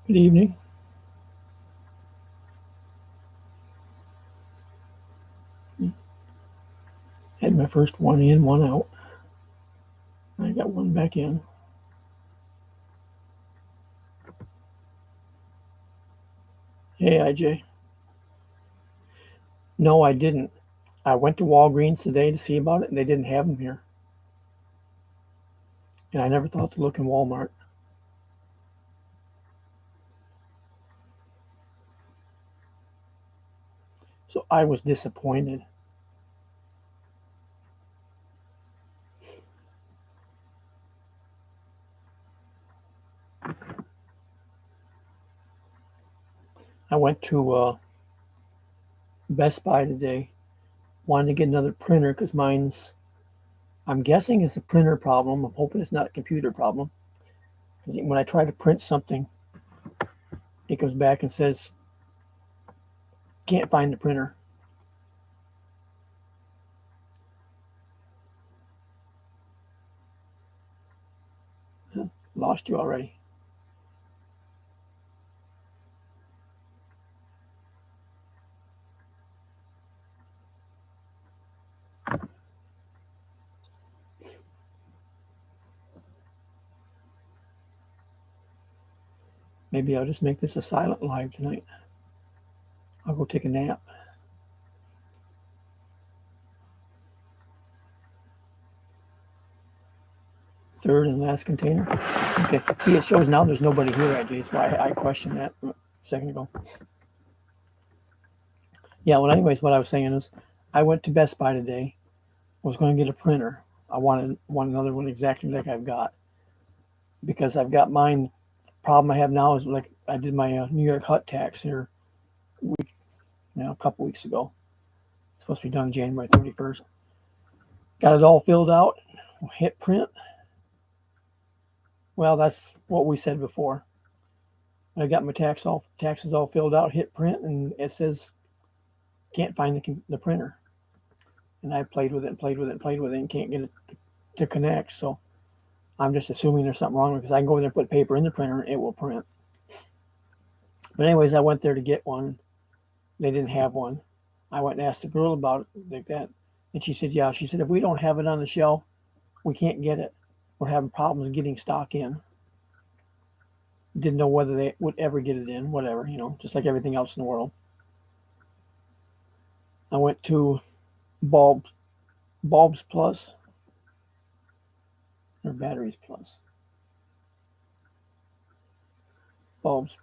Good evening. Had my first one in, one out. I got one back in. Hey, IJ. No, I didn't. I went to Walgreens today to see about it, and they didn't have them here. And I never thought to look in Walmart. So I was disappointed. I went to Best Buy today, wanted to get another printer because I'm guessing it's a printer problem. I'm hoping it's not a computer problem. When I try to print something, it goes back and says, can't find the printer. Lost you already. Maybe I'll just make this a silent live tonight. I'll go take a nap. Third and last container. Okay. See, it shows now there's nobody here, AJ. So I questioned that a second ago. Yeah. Well, anyways, what I was saying is, I went to Best Buy today. I was going to get a printer. I wanted another one exactly like I've got because I've got mine. Problem I have now is like I did my New York hut tax here a couple weeks ago. It's supposed to be done January 31st. Got it all filled out. Hit print. Well, that's what we said before. I got my taxes all filled out, hit print, and it says can't find the printer. And I played with it and played with it and played with it and can't get it to connect. So I'm just assuming there's something wrong because I can go in there and put paper in the printer and it will print. But anyways, I went there to get one. They didn't have one. I went and asked the girl about it like that. And she said, yeah. She said, if we don't have it on the shelf, we can't get it. We're having problems getting stock in. Didn't know whether they would ever get it in, whatever, just like everything else in the world. I went to Bulbs Plus or Batteries Plus. Bulbs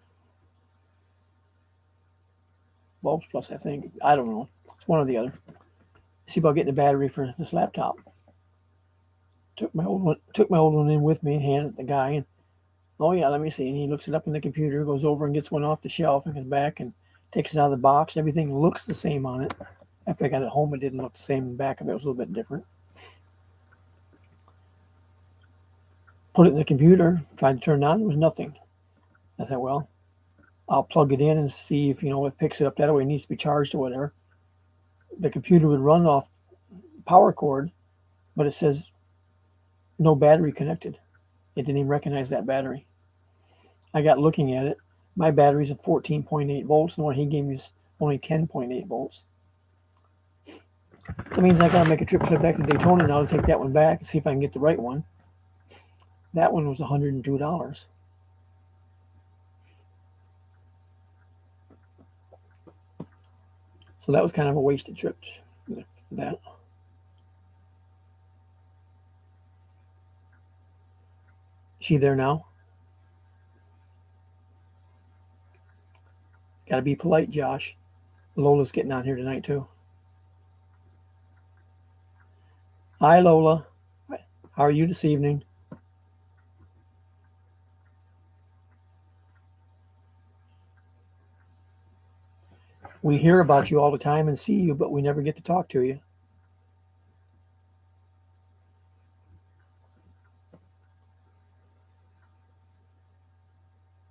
Plus, I think. I don't know. It's one or the other. See about getting a battery for this laptop. Took my old one in with me and handed it to the guy. And oh yeah, let me see. And he looks it up in the computer, goes over and gets one off the shelf, and comes back and takes it out of the box. Everything looks the same on it. After I got it home, it didn't look the same. The back of it was a little bit different. Put it in the computer, tried to turn it on. There was nothing. I thought, well, I'll plug it in and see if it picks it up that way. It needs to be charged or whatever. The computer would run off power cord, but it says no battery connected. It didn't even recognize that battery. I got looking at it. My battery's at 14.8 volts, and the one he gave me is only 10.8 volts. So that means I got to make a trip back to Daytona now to take that one back and see if I can get the right one. That one was $102. So that was kind of a wasted trip for that. Is she there now? Got to be polite, Josh. Lola's getting on here tonight, too. Hi, Lola. How are you this evening? We hear about you all the time and see you, but we never get to talk to you.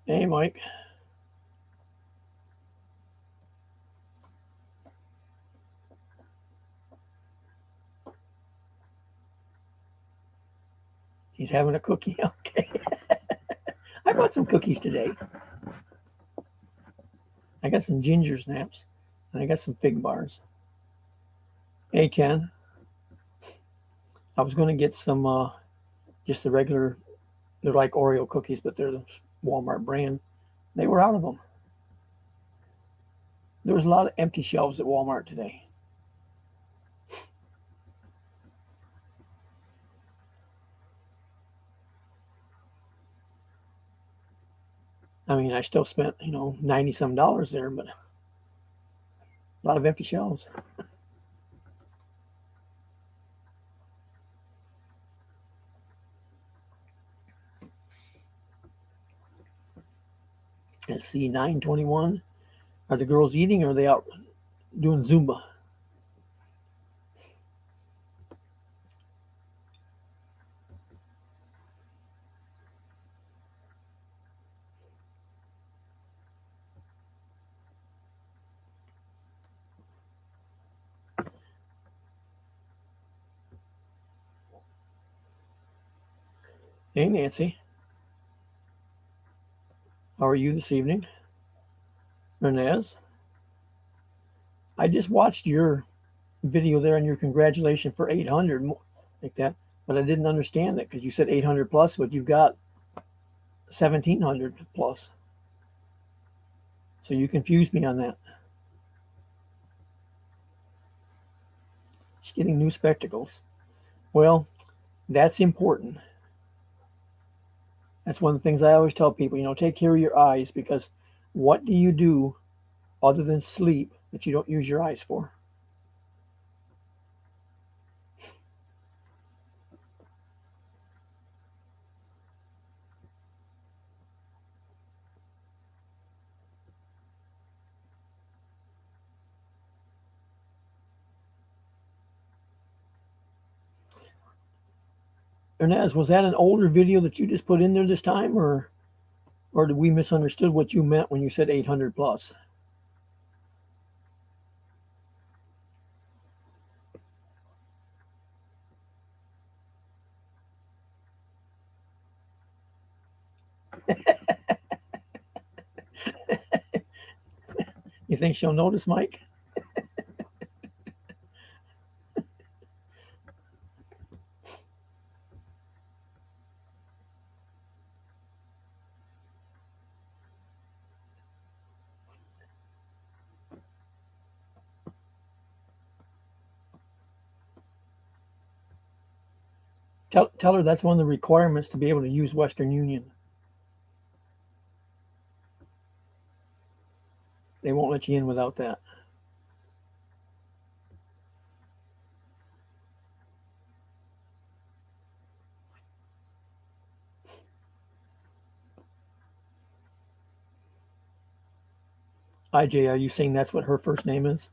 Hey, Mike. He's having a cookie. Okay. I bought some cookies today. got some ginger snaps, and I got some fig bars. Hey Ken, I was going to get some just the regular. They're like Oreo cookies, but they're the Walmart brand. They were out of them. There was a lot of empty shelves at Walmart today. I mean, I still spent, 90 some dollars there, but a lot of empty shelves. Let's see, 9:21. Are the girls eating or are they out doing Zumba? Hey, Nancy. How are you this evening? Inez? I just watched your video there and your congratulations for 800, like that, but I didn't understand it because you said 800 plus, but you've got 1700 plus. So you confused me on that. She's getting new spectacles. Well, that's important. That's one of the things I always tell people, take care of your eyes because what do you do other than sleep that you don't use your eyes for? Ernest, was that an older video that you just put in there this time, or did we misunderstood what you meant when you said 800 plus? You think she'll notice, Mike? Tell her that's one of the requirements to be able to use Western Union. They won't let you in without that. IJ, are you saying that's what her first name is?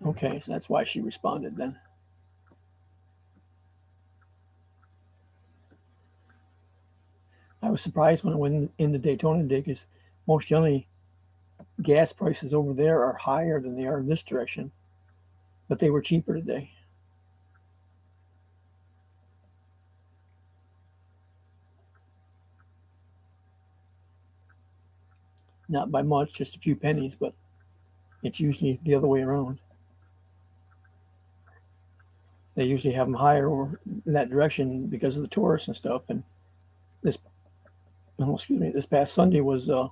Okay, so that's why she responded then. I was surprised when I went into Daytona today because most generally gas prices over there are higher than they are in this direction, but they were cheaper today. Not by much, just a few pennies, but it's usually the other way around. They usually have them higher or in that direction because of the tourists and stuff. And this, this past Sunday was the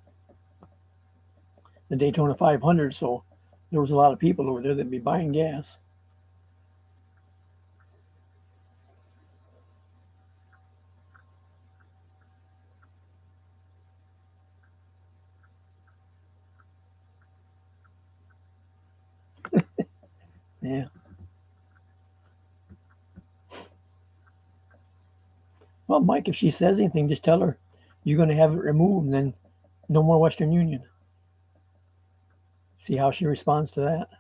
Daytona 500, so there was a lot of people over there that'd be buying gas. Yeah. Well, Mike, if she says anything, just tell her you're going to have it removed and then no more Western Union. See how she responds to that.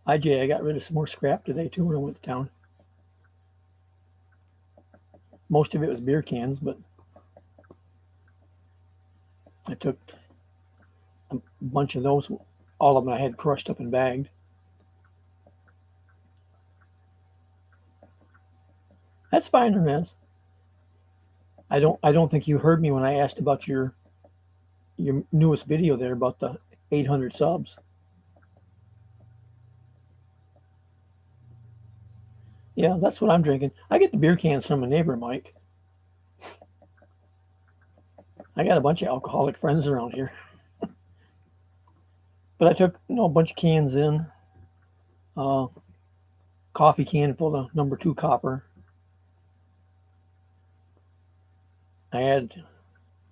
IJ, I got rid of some more scrap today too when I went to town. Most of it was beer cans, but I took a bunch of those. All of them I had crushed up and bagged. That's fine, Ernest. I don't think you heard me when I asked about your newest video there about the 800 subs. Yeah, that's what I'm drinking. I get the beer cans from a neighbor, Mike. I got a bunch of alcoholic friends around here. But I took a bunch of cans in. Coffee can full of number 2 copper. I had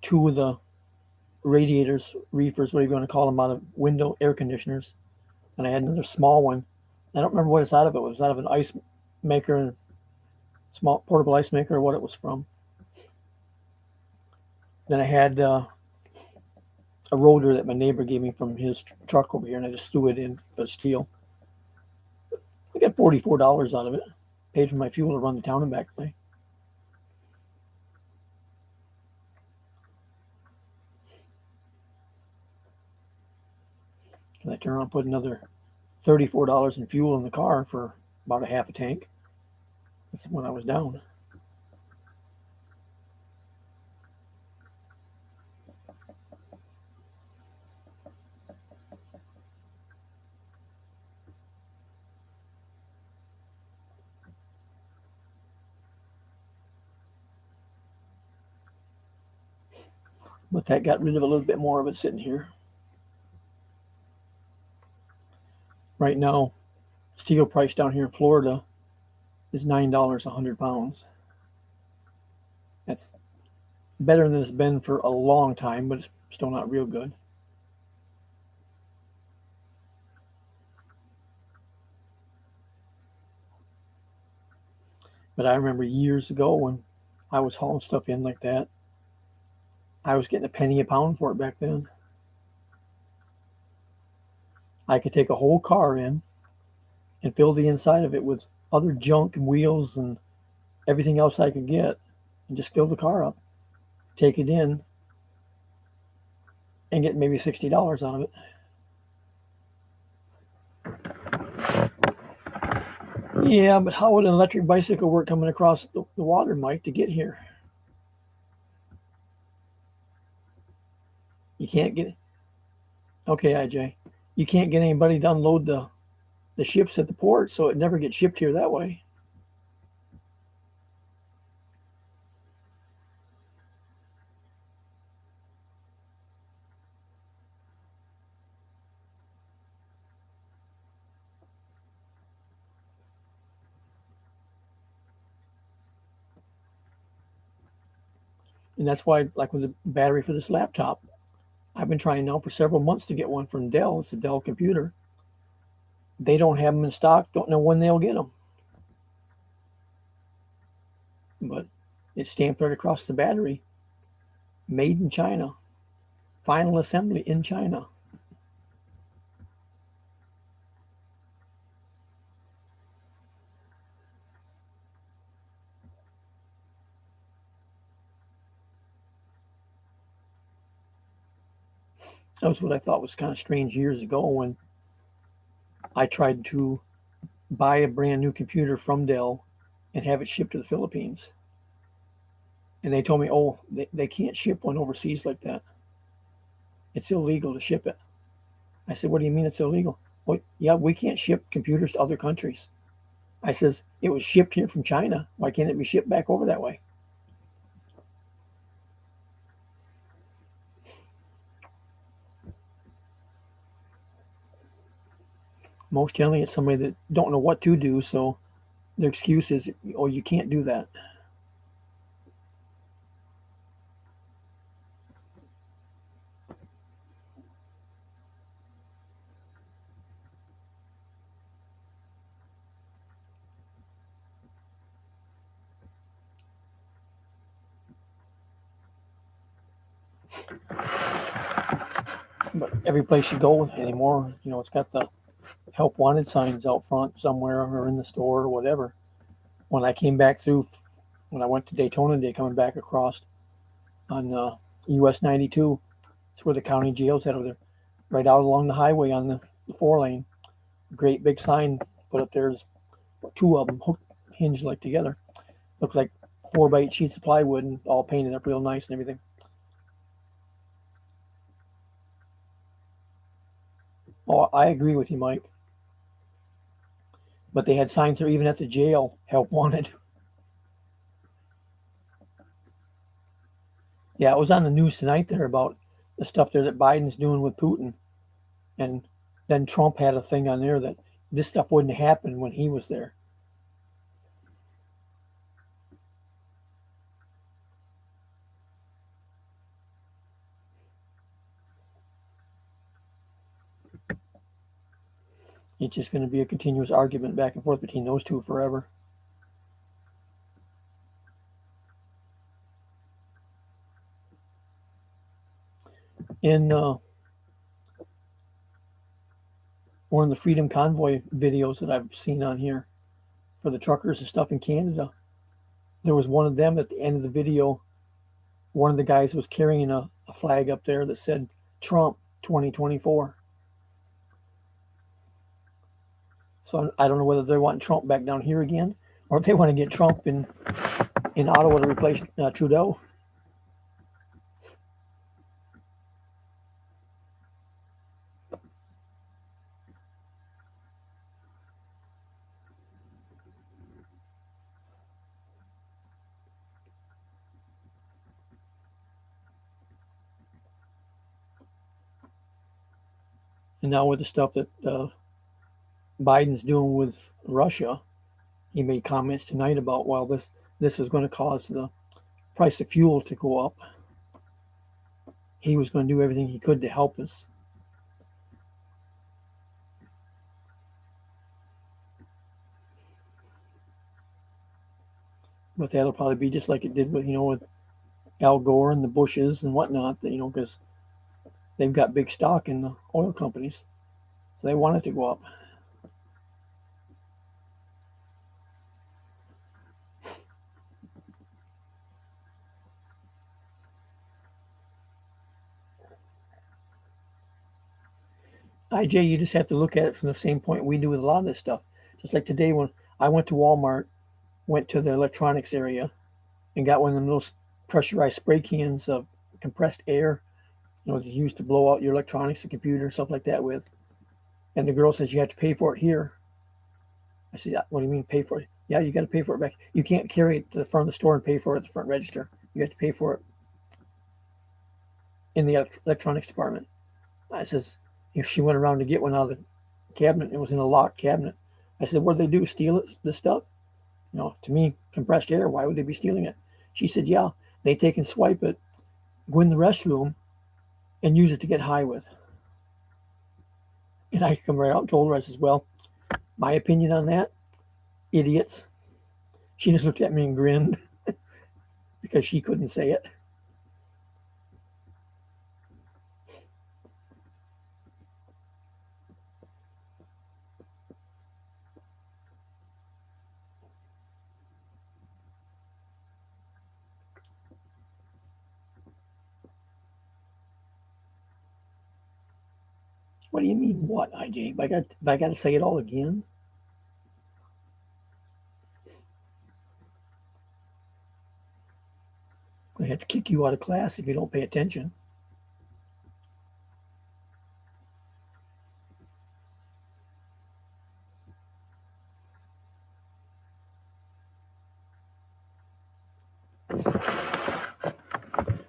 2 of the radiators, reefers, what are you going to call them, out of window air conditioners. And I had another small one. I don't remember what it's out of. It was out of an ice maker, small portable ice maker, or what it was from. Then I had a rotor that my neighbor gave me from his truck over here, and I just threw it in for steel. I got $44 out of it. Paid for my fuel to run the town and back today. And I turned around and put another $34 in fuel in the car for about a half a tank. That's when I was down. But that got rid of a little bit more of it sitting here. Right now, steel price down here in Florida is $9 a 100 pounds. That's better than it's been for a long time, but it's still not real good. But I remember years ago when I was hauling stuff in like that, I was getting a penny a pound for it back then. I could take a whole car in and fill the inside of it with other junk and wheels and everything else I could get and just fill the car up, take it in, and get maybe $60 out of it. Yeah, but how would an electric bicycle work coming across the water, Mike, to get here? You can't get. Okay, IJ. You can't get anybody to unload the ships at the port, so it never gets shipped here that way. And that's why, like with the battery for this laptop, I've been trying now for several months to get one from Dell. It's a Dell computer. They don't have them in stock. Don't know when they'll get them. But it's stamped right across the battery. Made in China. Final assembly in China. That was what I thought was kind of strange years ago when I tried to buy a brand new computer from Dell and have it shipped to the Philippines. And they told me, oh, they can't ship one overseas like that. It's illegal to ship it. I said, what do you mean it's illegal? Well, yeah, we can't ship computers to other countries. I says, it was shipped here from China. Why can't it be shipped back over that way? Most generally, it's somebody that don't know what to do, so their excuse is, "Oh, you can't do that." But every place you go anymore, it's got the help wanted signs out front somewhere or in the store or whatever. When I came back through, when I went to Daytona Day, coming back across on US 92, it's where the county jail's at over there, right out along the highway on the 4 lane. Great big sign put up there. There's two of them hooked, hinged like together. Look like 4x8 sheets of plywood and all painted up real nice and everything. Oh, I agree with you, Mike. But they had signs there even at the jail, help wanted. Yeah, it was on the news tonight there about the stuff there that Biden's doing with Putin. And then Trump had a thing on there that this stuff wouldn't happen when he was there. It's just going to be a continuous argument back and forth between those two forever. In one of the Freedom Convoy videos that I've seen on here for the truckers and stuff in Canada, there was one of them at the end of the video. One of the guys was carrying a flag up there that said Trump 2024. So I don't know whether they want Trump back down here again, or if they want to get Trump in Ottawa to replace Trudeau. And now with the stuff that Biden's doing with Russia, he made comments tonight about, well, this was going to cause the price of fuel to go up. He was going to do everything he could to help us. But that'll probably be just like it did with, with Al Gore and the Bushes and whatnot, because they've got big stock in the oil companies. So they want it to go up. IJ, you just have to look at it from the same point we do with a lot of this stuff. Just like today when I went to Walmart, went to the electronics area and got one of them little pressurized spray cans of compressed air, it's used to blow out your electronics, the computer, stuff like that with. And the girl says, you have to pay for it here. I said, what do you mean pay for it? Yeah, you got to pay for it back. You can't carry it to the front of the store and pay for it at the front register. You have to pay for it in the electronics department. I says, if she went around to get one out of the cabinet, it was in a locked cabinet. I said, what do they do? Steal it, this stuff? To me, compressed air, why would they be stealing it? She said, yeah, they take and swipe it, go in the restroom, and use it to get high with. And I come right out and told her, I says, well, my opinion on that, idiots. She just looked at me and grinned because she couldn't say it. What do you mean, what, IJ? If I got to say it all again? I'm going to have to kick you out of class if you don't pay attention.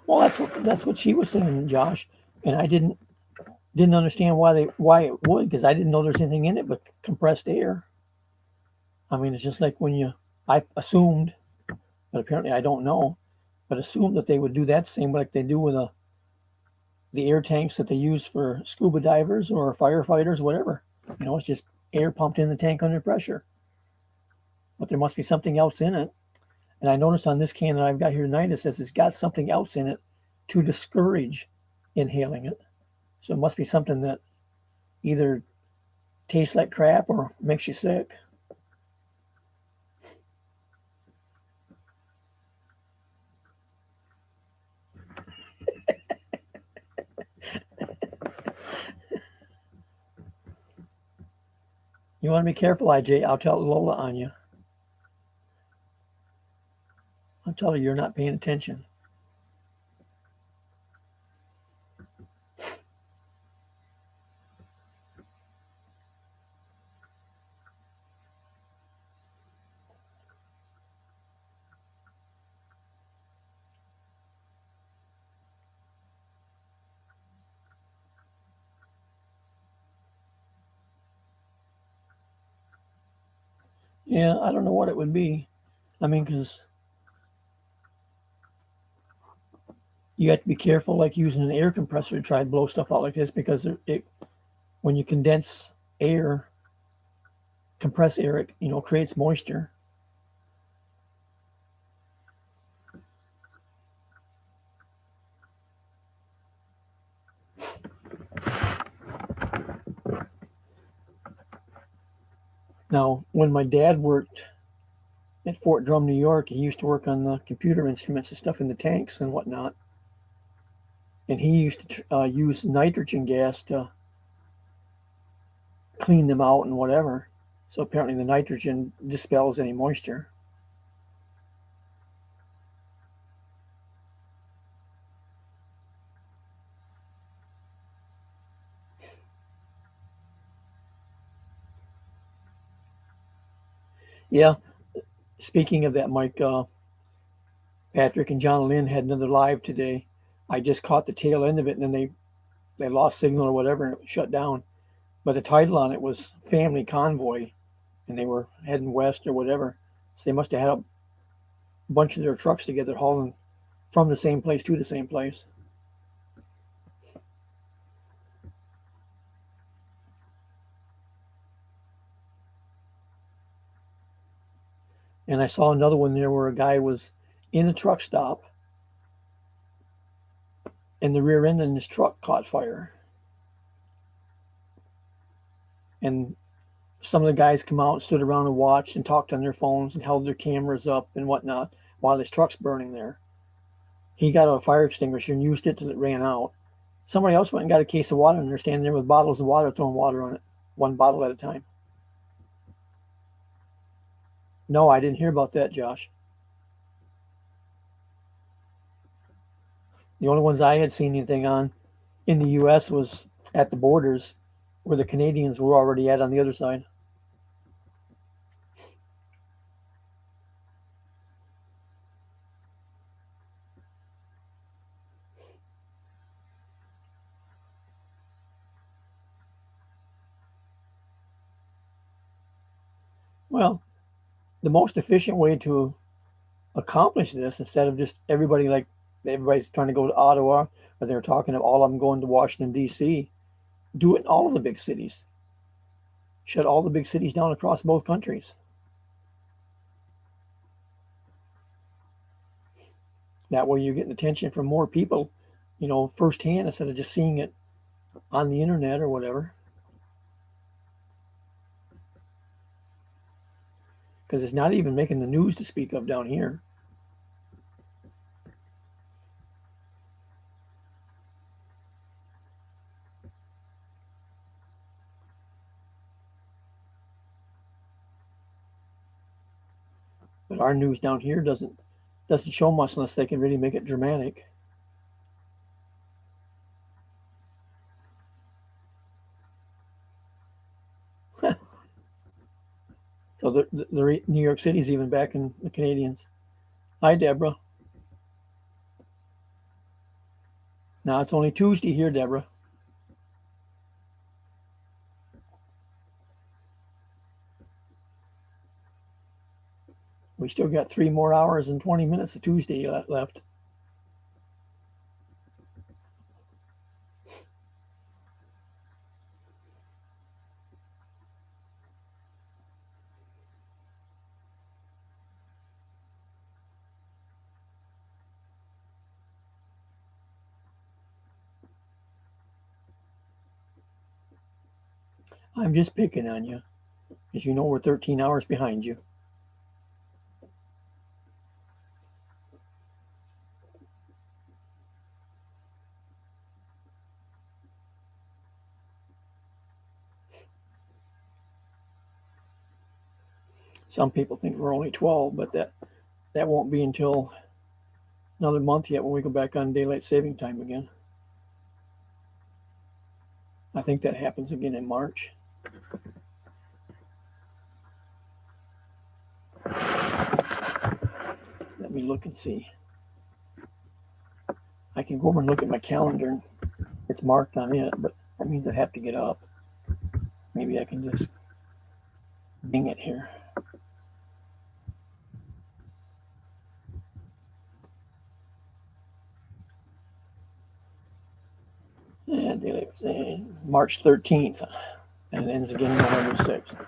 Well, that's what she was saying, Josh, and I didn't Didn't understand why it would, because I didn't know there's anything in it but compressed air. I mean, it's just like I assumed, but apparently I don't know, but assumed that they would do that same like they do with the air tanks that they use for scuba divers or firefighters, whatever. It's just air pumped in the tank under pressure. But there must be something else in it. And I noticed on this can that I've got here tonight, it says it's got something else in it to discourage inhaling it. So it must be something that either tastes like crap or makes you sick. You want to be careful, IJ. I'll tell Lola on you. I'll tell her you're not paying attention. Yeah, I don't know what it would be. I mean, because you have to be careful, like using an air compressor to try to blow stuff out like this, because when you condense air, compress air, it creates moisture. Now, when my dad worked at Fort Drum, New York, he used to work on the computer instruments and stuff in the tanks and whatnot. And he used to use nitrogen gas to clean them out and whatever. So apparently the nitrogen dispels any moisture. Yeah. Speaking of that, Mike, Patrick and John Lynn had another live today. I just caught the tail end of it, and then they lost signal or whatever, and it shut down. But the title on it was Family Convoy, and they were heading west or whatever. So they must have had a bunch of their trucks together hauling from the same place to the same place. And I saw another one there where a guy was in a truck stop and the rear end in his truck caught fire. And some of the guys come out and stood around and watched and talked on their phones and held their cameras up and whatnot while his truck's burning there. He got a fire extinguisher and used it till it ran out. Somebody else went and got a case of water, and they're standing there with bottles of water, throwing water on it, one bottle at a time. No, I didn't hear about that, Josh. The only ones I had seen anything on in the U.S. was at the borders where the Canadians were already at on the other side. Well, the most efficient way to accomplish this, instead of just everybody's trying to go to Ottawa, or they're talking of all of them going to Washington, D.C., do it in all of the big cities. Shut all the big cities down across both countries. That way you're getting attention from more people, firsthand, instead of just seeing it on the internet or whatever. Because it's not even making the news to speak of down here. But our news down here doesn't show much unless they can really make it dramatic. So the New York City's even backing the Canadians. Hi, Deborah. Now it's only Tuesday here, Deborah. We still got 3 more hours and 20 minutes of Tuesday left. I'm just picking on you, because you know we're 13 hours behind you. Some people think we're only 12, but that won't be until another month yet when we go back on daylight saving time again. I think that happens again in March. Let me look and see. I can go over and look at my calendar. It's marked on it, but that means I have to get up. Maybe I can just ding it here. Yeah, March 13th, and it ends again November 6th.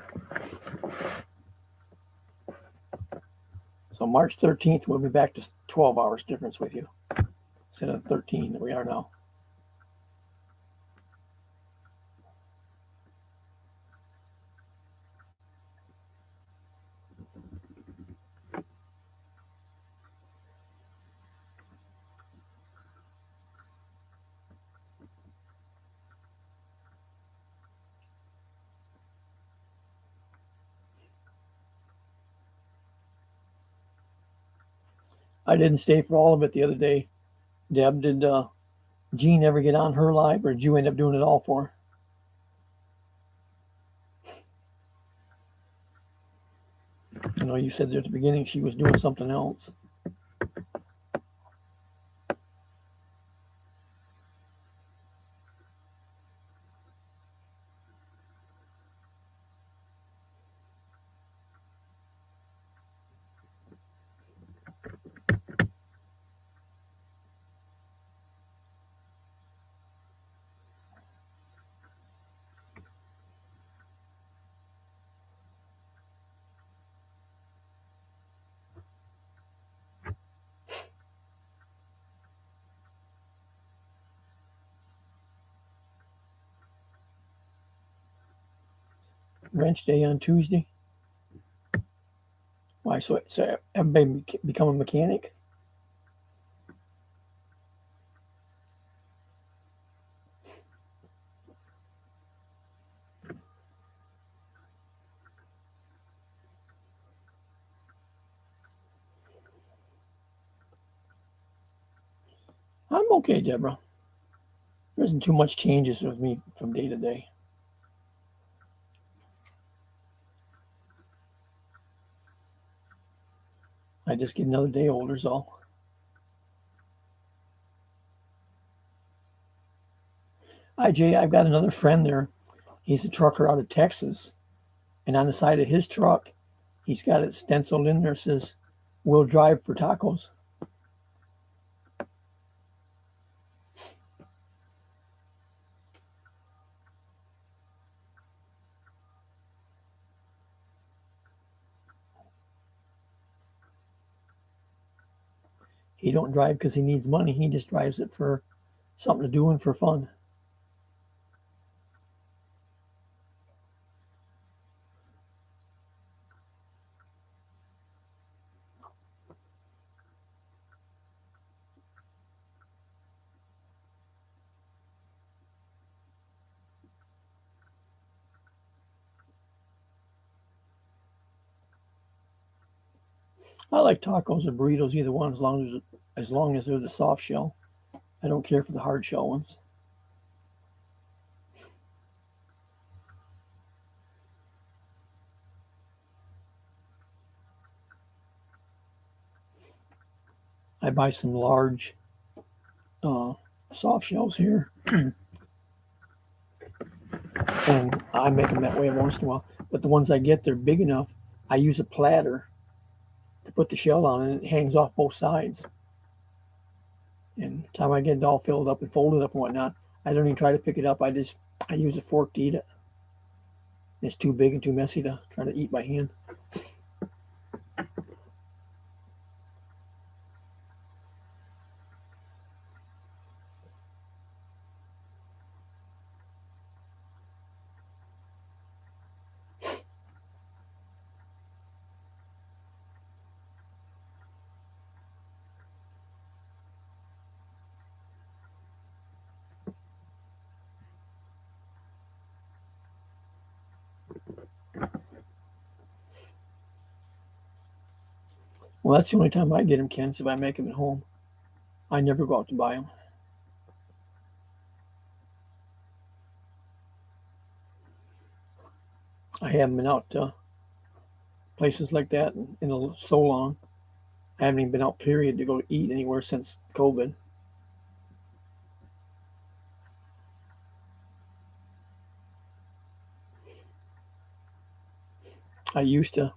So March 13th, we'll be back to 12 hours difference with you instead of 13 that we are now. I didn't stay for all of it the other day. Deb, did Jean ever get on her live, or did you end up doing it all for her? I know you said there at the beginning she was doing something else. Wrench day on Tuesday. Why? So everybody become a mechanic? I'm okay, Deborah. There isn't too much changes with me from day to day. I just get another day older, is all. Hi, Jay. I've got another friend there. He's a trucker out of Texas. And on the side of his truck, he's got it stenciled in there, says, "We'll drive for tacos." He don't drive because he needs money. He just drives it for something to do and for fun. I like tacos or burritos, either one, as long as they're the soft shell. I don't care for the hard shell ones. I buy some large soft shells here, and I make them that way every once in a while. But the ones I get, they're big enough. I use a platter to put the shell on, and it hangs off both sides. And the time I get it all filled up and folded up and whatnot, I don't even try to pick it up. I use a fork to eat it. It's too big and too messy to try to eat by hand. Well, that's the only time I get them, Ken, if I make them at home. I never go out to buy them. I haven't been out to places like that in so long. I haven't even been out, period, to go eat anywhere since COVID. I used to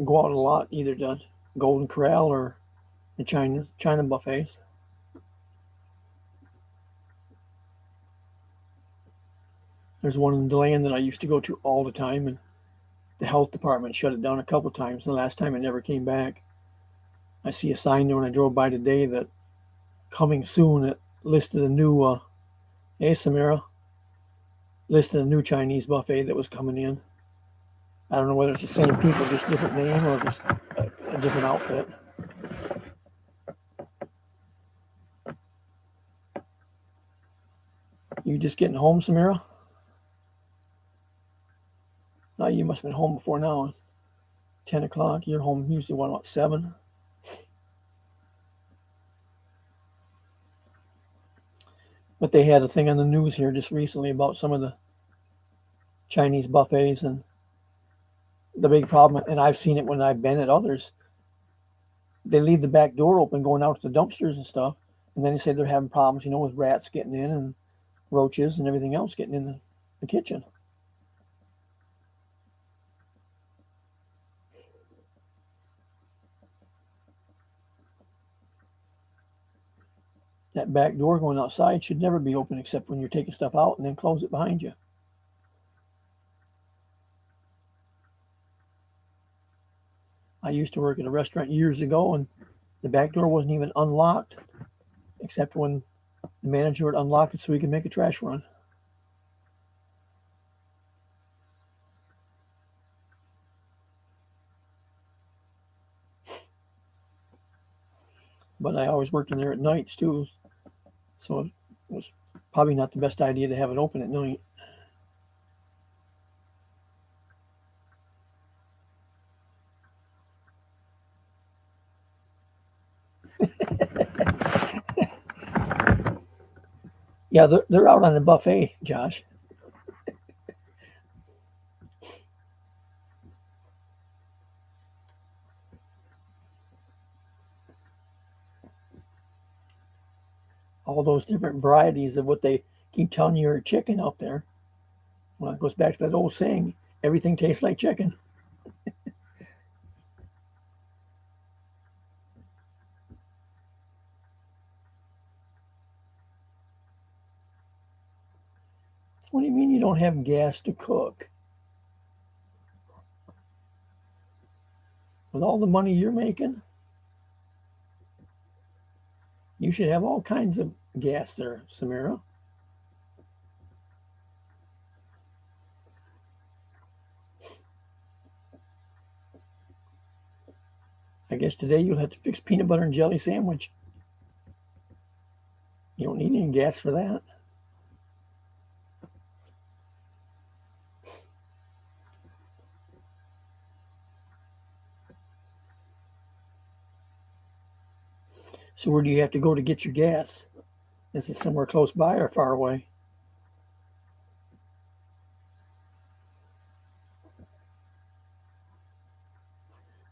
go out a lot, either to Golden Corral or the China buffets. There's one in DeLand that I used to go to all the time, and the health department shut it down a couple times. The last time it never came back. I see a sign there when I drove by today that coming soon. It listed a new, hey Samira, listed a new Chinese buffet that was coming in. I don't know whether it's the same people, just different name, or just a different outfit. You just getting home, Samira? No, you must have been home before now. 10 o'clock. You're home usually, what, about 7? But they had a thing on the news here just recently about some of the Chinese buffets, and the big problem, and I've seen it when I've been at others, they leave the back door open going out to the dumpsters and stuff, and then they say they're having problems, with rats getting in and roaches and everything else getting in the kitchen. That back door going outside should never be open except when you're taking stuff out, and then close it behind you. I used to work at a restaurant years ago, and the back door wasn't even unlocked except when the manager would unlock it so he could make a trash run. But I always worked in there at nights too, so it was probably not the best idea to have it open at night. Yeah, they're out on the buffet, Josh. All those different varieties of what they keep telling you are chicken out there. Well, it goes back to that old saying, everything tastes like chicken. What do you mean you don't have gas to cook? With all the money you're making, you should have all kinds of gas there, Samira. I guess today you'll have to fix peanut butter and jelly sandwich. You don't need any gas for that. So where do you have to go to get your gas? Is it somewhere close by or far away?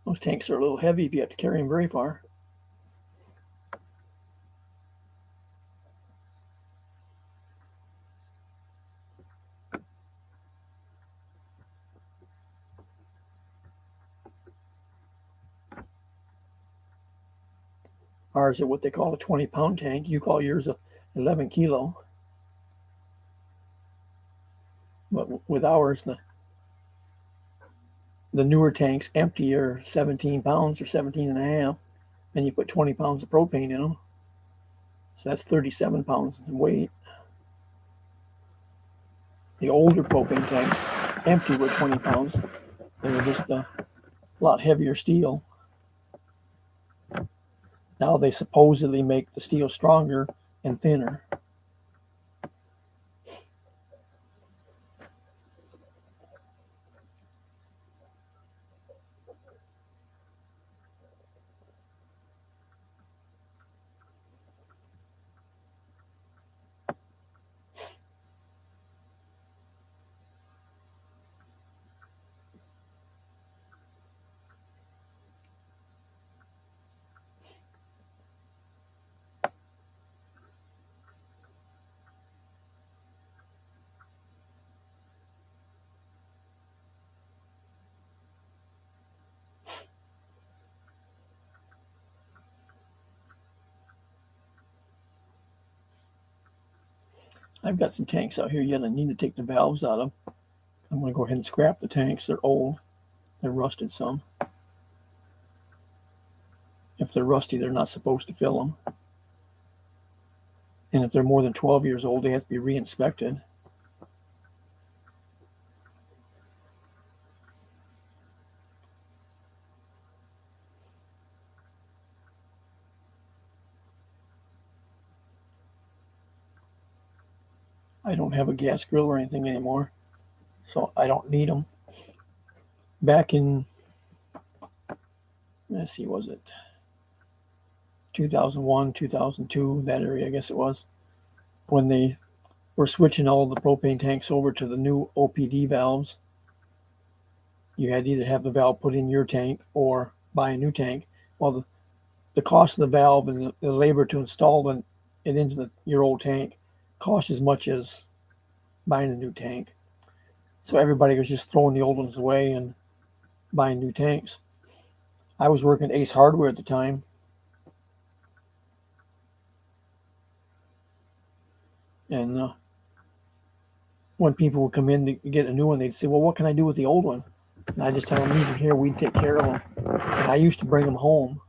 Those tanks are a little heavy if you have to carry them very far. Ours are what they call a 20-pound tank. You call yours a 11 kilo. But with ours, the newer tanks empty are 17 pounds or 17 and a half. And you put 20 pounds of propane in them. So that's 37 pounds in weight. The older propane tanks, empty, were 20 pounds. They were just a lot heavier steel. Now they supposedly make the steel stronger and thinner. I've got some tanks out here yet I need to take the valves out of. I'm going to go ahead and scrap the tanks. They're old. They're rusted some. If they're rusty, they're not supposed to fill them. And if they're more than 12 years old, they have to be re-inspected. I don't have a gas grill or anything anymore, so I don't need them. Back in, let's see, was it 2001, 2002, that area, I guess it was, when they were switching all the propane tanks over to the new OPD valves. You had to either have the valve put in your tank or buy a new tank. Well, the cost of the valve and the labor to install it into your old tank cost as much as buying a new tank. So everybody was just throwing the old ones away and buying new tanks. I was working at Ace Hardware at the time. And when people would come in to get a new one, they'd say, well, what can I do with the old one? And I just tell them, leave them here, we'd take care of them. And I used to bring them home.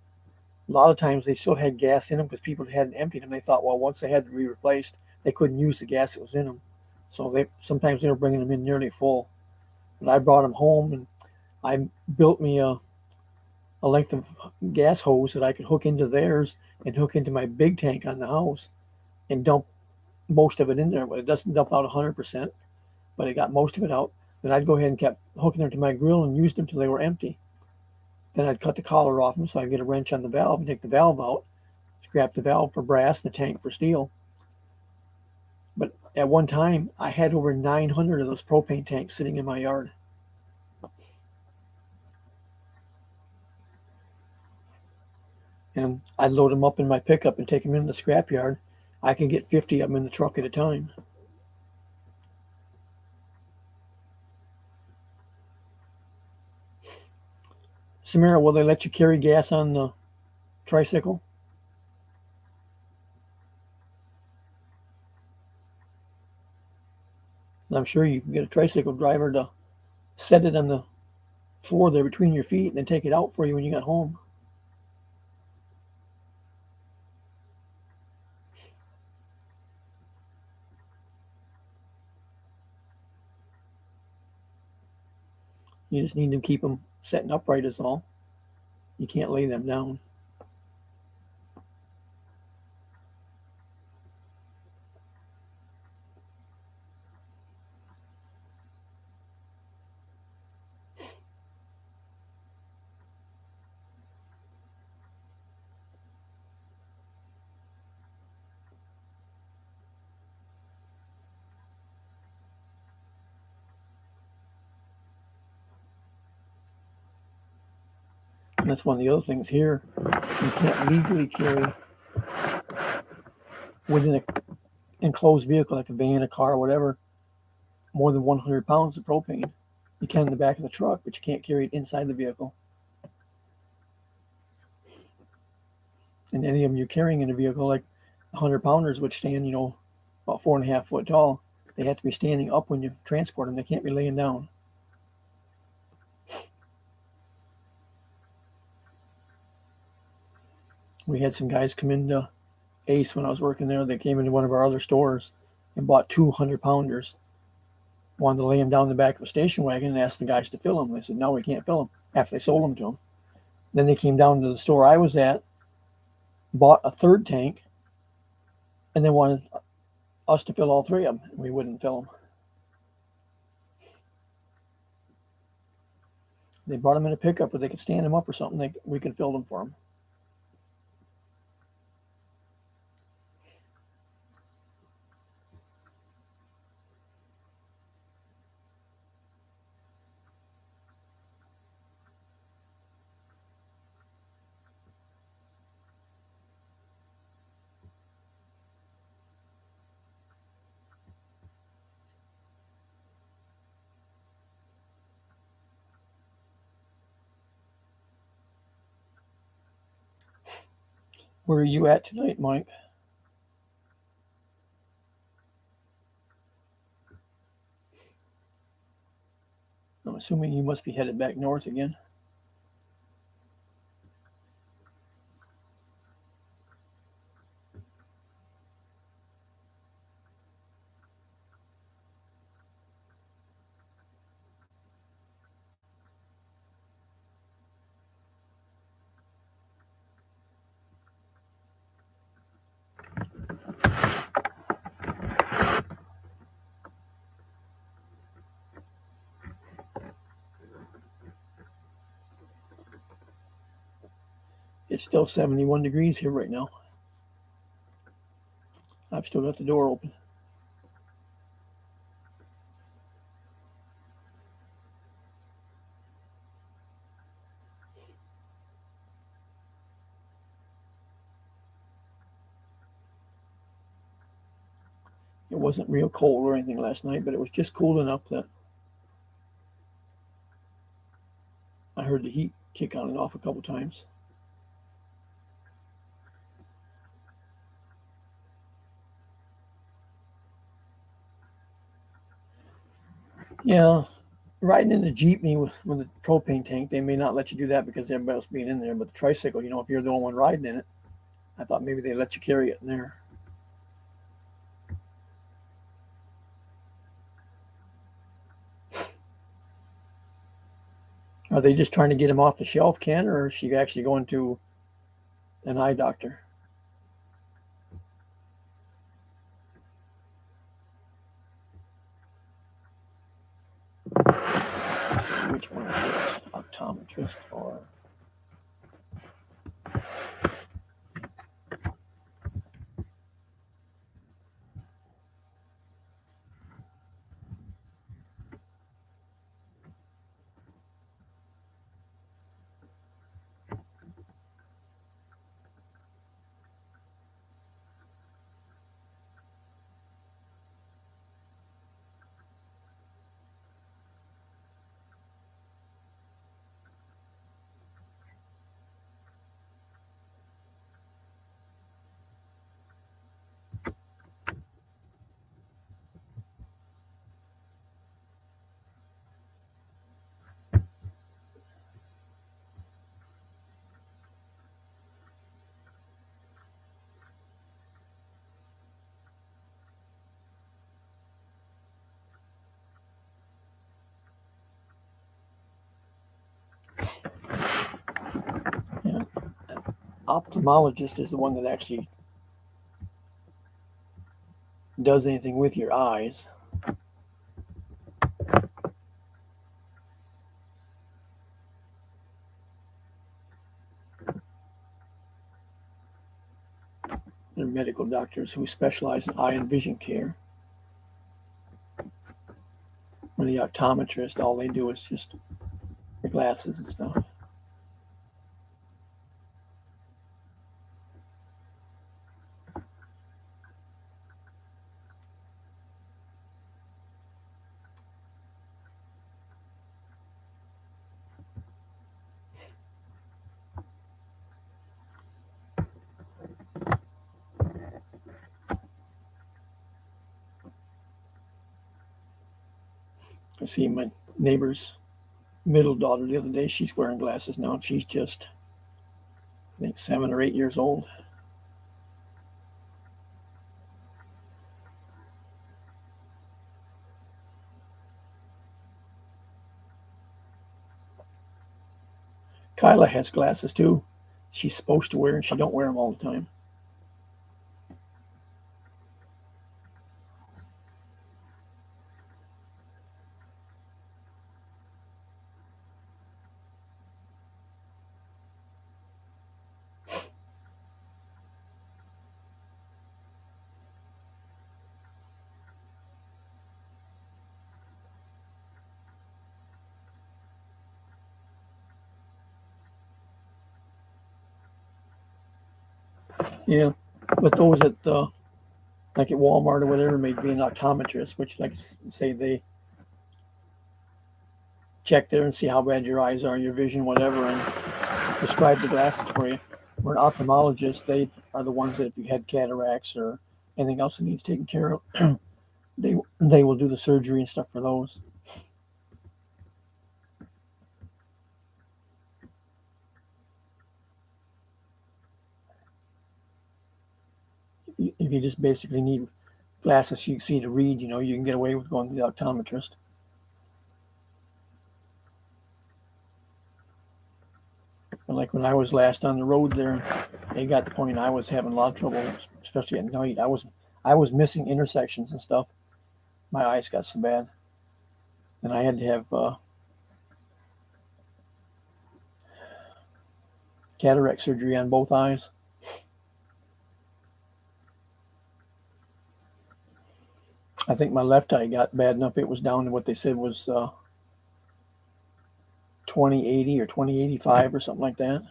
A lot of times they still had gas in them because people hadn't emptied them. They thought, well, once they had to be replaced, they couldn't use the gas that was in them. So sometimes they were bringing them in nearly full. But I brought them home, and I built me a length of gas hose that I could hook into theirs and hook into my big tank on the house and dump most of it in there. But it doesn't dump out 100%, but it got most of it out. Then I'd go ahead and kept hooking them to my grill and used them till they were empty. Then I'd cut the collar off them so I'd get a wrench on the valve and take the valve out, scrap the valve for brass and the tank for steel. But at one time, I had over 900 of those propane tanks sitting in my yard. And I'd load them up in my pickup and take them into the scrapyard. I could get 50 of them in the truck at a time. Samara, will they let you carry gas on the tricycle? I'm sure you can get a tricycle driver to set it on the floor there between your feet and then take it out for you when you got home. You just need to keep them setting upright is all. You can't lay them down. And that's one of the other things here. You can't legally carry within an enclosed vehicle like a van, a car, whatever, more than 100 pounds of propane. You can in the back of the truck, but you can't carry it inside the vehicle. And any of them you're carrying in a vehicle, like 100-pounders, which stand, about 4.5 foot tall, they have to be standing up when you transport them. They can't be laying down. We had some guys come into Ace when I was working there. They came into one of our other stores and bought 200-pounders. Wanted to lay them down in the back of a station wagon and asked the guys to fill them. They said, no, we can't fill them, after they sold them to them. Then they came down to the store I was at, bought a third tank, and then wanted us to fill all three of them. We wouldn't fill them. They brought them in a pickup where they could stand them up or something. We could fill them for them. Where are you at tonight, Mike? I'm assuming you must be headed back north again. It's still 71 degrees here right now. I've still got the door open. It wasn't real cold or anything last night, but it was just cool enough that I heard the heat kick on and off a couple times. Yeah, riding in the Jeepney with a propane tank, they may not let you do that because everybody else being in there. But the tricycle, if you're the only one riding in it, I thought maybe they let you carry it in there. Are they just trying to get him off the shelf, Ken, or is she actually going to an eye doctor? Let's see, which one is this? Optometrist or... Yeah. Ophthalmologist is the one that actually does anything with your eyes. They're medical doctors who specialize in eye and vision care. When the optometrist, all they do is just the glasses and stuff. I see my neighbor's middle daughter the other day. She's wearing glasses now, and she's just, I think, 7 or 8 years old. Kyla has glasses too. She's supposed to wear, and she don't wear them all the time. Yeah, but those at like at Walmart or whatever may be an optometrist, which like say they check there and see how bad your eyes are, your vision, whatever, and prescribe the glasses for you. Where an ophthalmologist, they are the ones that if you had cataracts or anything else that needs taken care of, they will do the surgery and stuff for those. If you just basically need glasses so you can see to read, you can get away with going to the optometrist. But like when I was last on the road there, it got to the point I was having a lot of trouble, especially at night. I was missing intersections and stuff. My eyes got so bad, and I had to have cataract surgery on both eyes. I think my left eye got bad enough. It was down to what they said was 20/80 or 20/85 or something like that.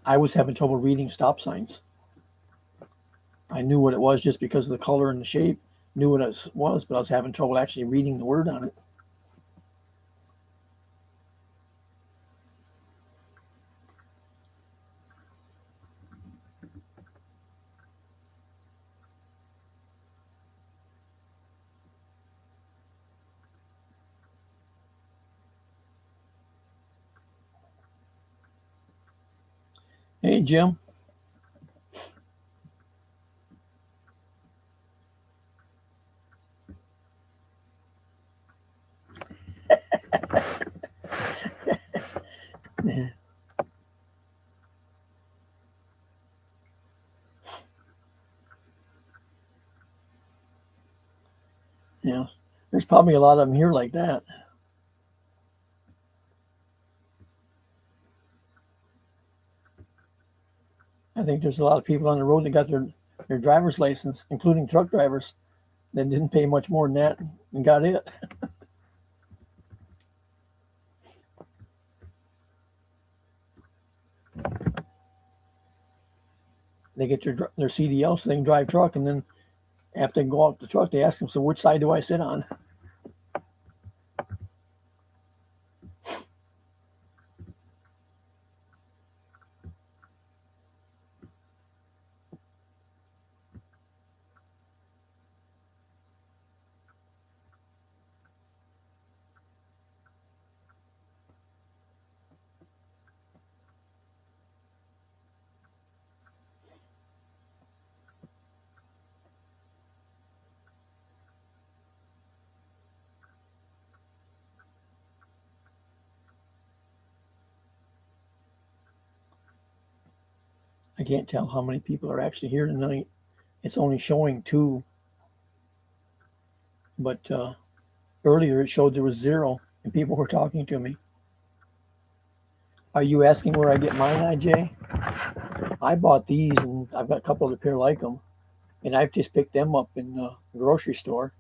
I was having trouble reading stop signs. I knew what it was just because of the color and the shape, knew what it was, but I was having trouble actually reading the word on it. Hey, Jim. Yeah, there's probably a lot of them here like that. I think there's a lot of people on the road that got their driver's license, including truck drivers, that didn't pay much more than that and got it. They get their CDL so they can drive truck, and then after they go out the truck, they ask them, "So which side do I sit on?" I can't tell how many people are actually here tonight. It's only showing 2, but earlier it showed there was 0, and people were talking to me. Are you asking where I get mine, IJ? I bought these, and I've got a couple of the pair like them, and I've just picked them up in the grocery store.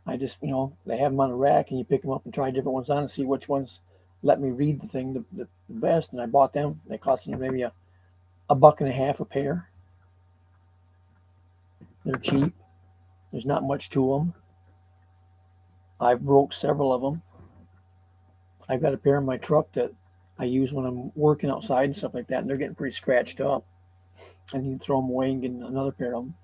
I just, they have them on a rack, and you pick them up and try different ones on and see which ones let me read the thing the best. And I bought them. They cost me maybe a buck and a half a pair. They're cheap. There's not much to them. I broke several of them. I've got a pair in my truck that I use when I'm working outside and stuff like that, and they're getting pretty scratched up. I need to throw them away and get another pair of them.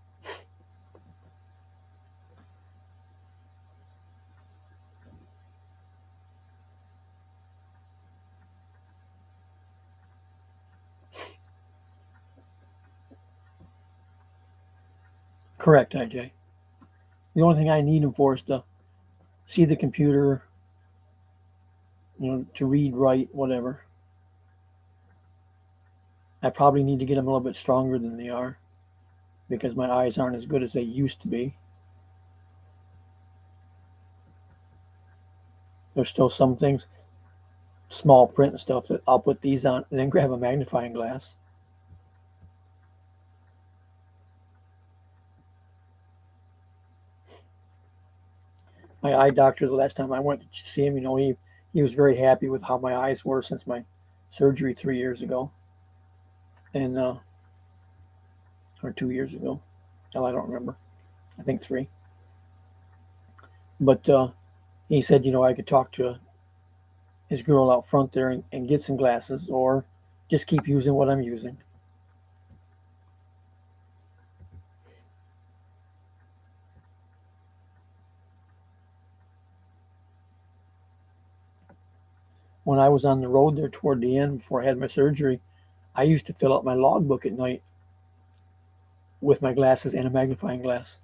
Correct, IJ. The only thing I need them for is to see the computer, to read, write, whatever. I probably need to get them a little bit stronger than they are because my eyes aren't as good as they used to be. There's still some things, small print and stuff, that I'll put these on and then grab a magnifying glass. My eye doctor, the last time I went to see him, he was very happy with how my eyes were since my surgery 3 years ago, and or 2 years ago. Hell, I don't remember. I think 3. But he said, I could talk to his girl out front there and get some glasses, or just keep using what I'm using. When I was on the road there toward the end before I had my surgery, I used to fill out my logbook at night with my glasses and a magnifying glass.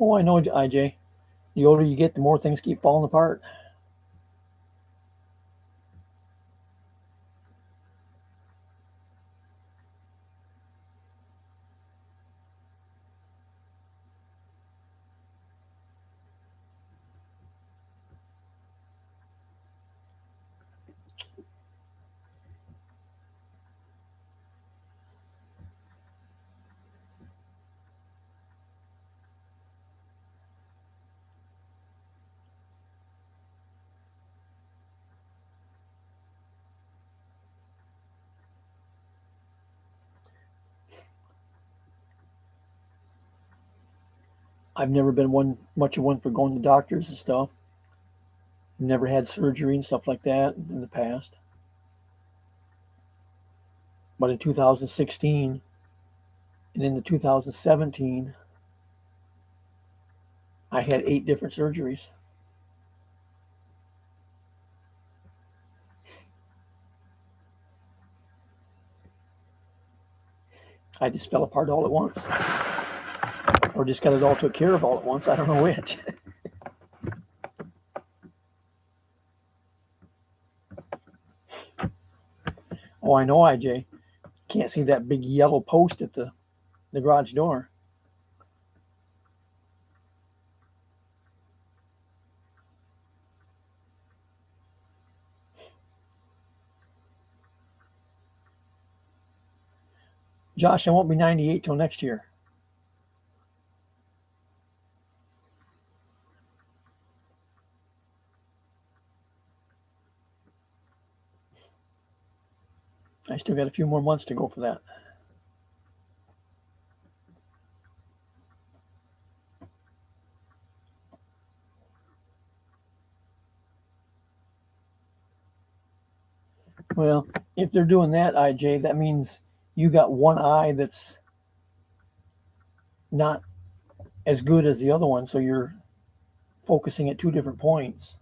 Oh, I know, IJ. The older you get, the more things keep falling apart. I've never been much of one for going to doctors and stuff. Never had surgery and stuff like that in the past. But in 2016 and in the 2017, I had 8 different surgeries. I just fell apart all at once, or just got it all took care of all at once. I don't know which. Oh, I know, IJ. Can't see that big yellow post at the garage door. Josh, I won't be 98 till next year. I still got a few more months to go for that. Well, if they're doing that, IJ, that means you got one eye that's not as good as the other one, so you're focusing at 2 different points.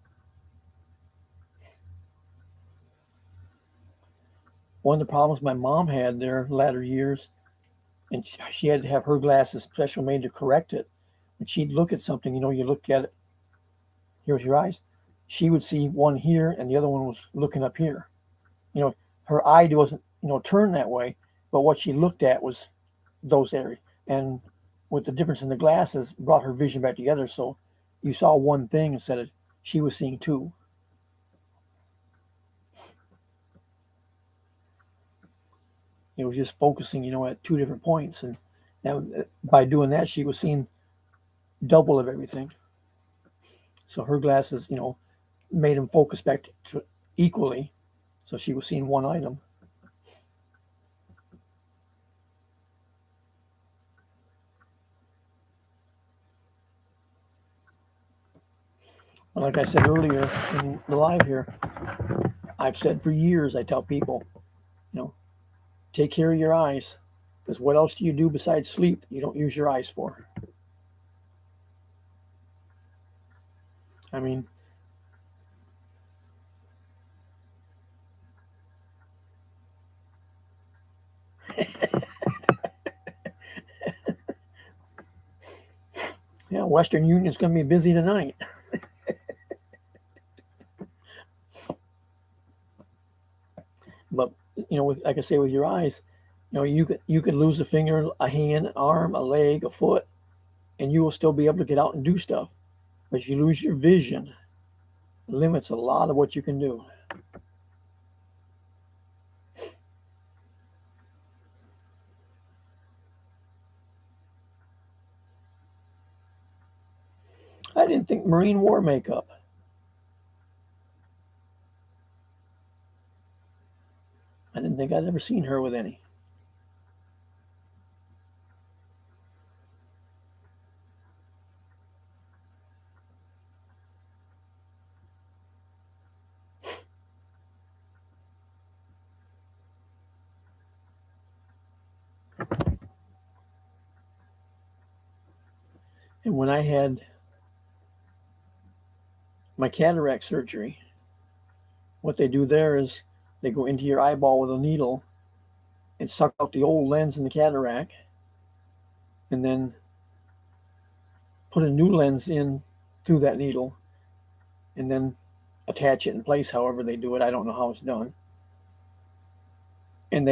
One of the problems my mom had their latter years, and she had to have her glasses special made to correct it. When she'd look at something, you look at it here with your eyes, she would see one here and the other one was looking up here. Her eye wasn't, turned that way, but what she looked at was those areas. And with the difference in the glasses, brought her vision back together. So you saw one thing instead of she was seeing 2. It was just focusing, at 2 different points. And now by doing that, she was seeing double of everything. So her glasses, made them focus back to equally. So she was seeing one item. But like I said earlier in the live here, I've said for years, I tell people, take care of your eyes, because what else do you do besides sleep you don't use your eyes for? I mean, Yeah, Western Union's going to be busy tonight. But with, like I say, with your eyes, you could lose a finger, a hand, an arm, a leg, a foot, and you will still be able to get out and do stuff. But if you lose your vision, it limits a lot of what you can do. I didn't think Marine wore makeup. I didn't think I'd ever seen her with any. And when I had my cataract surgery, what they do there is they go into your eyeball with a needle and suck out the old lens in the cataract and then put a new lens in through that needle and then attach it in place however they do it. I don't know how it's done. And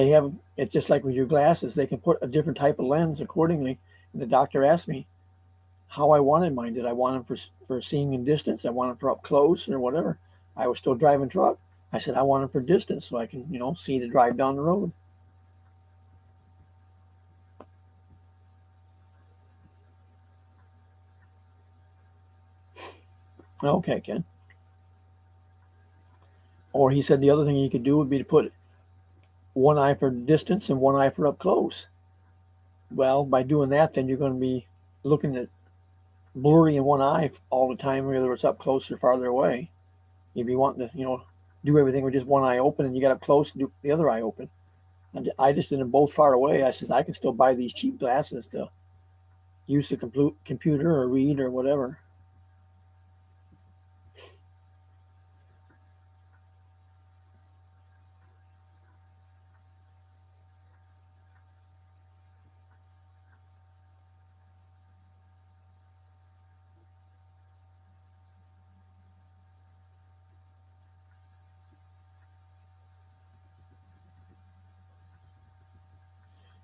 it's just like with your glasses, they can put a different type of lens accordingly. And the doctor asked me how I wanted mine. Did I want them for seeing in distance? I want them for up close or whatever. I was still driving truck. I said I want them for distance so I can see to drive down the road. Okay, Ken. Or he said the other thing you could do would be to put one eye for distance and one eye for up close. Well, by doing that, then you're going to be looking at blurry in one eye all the time, whether it's up close or farther away. You'd be wanting to, do everything with just one eye open, and you got up close, do the other eye open. And I just did them both far away. I said I can still buy these cheap glasses to use the computer or read or whatever.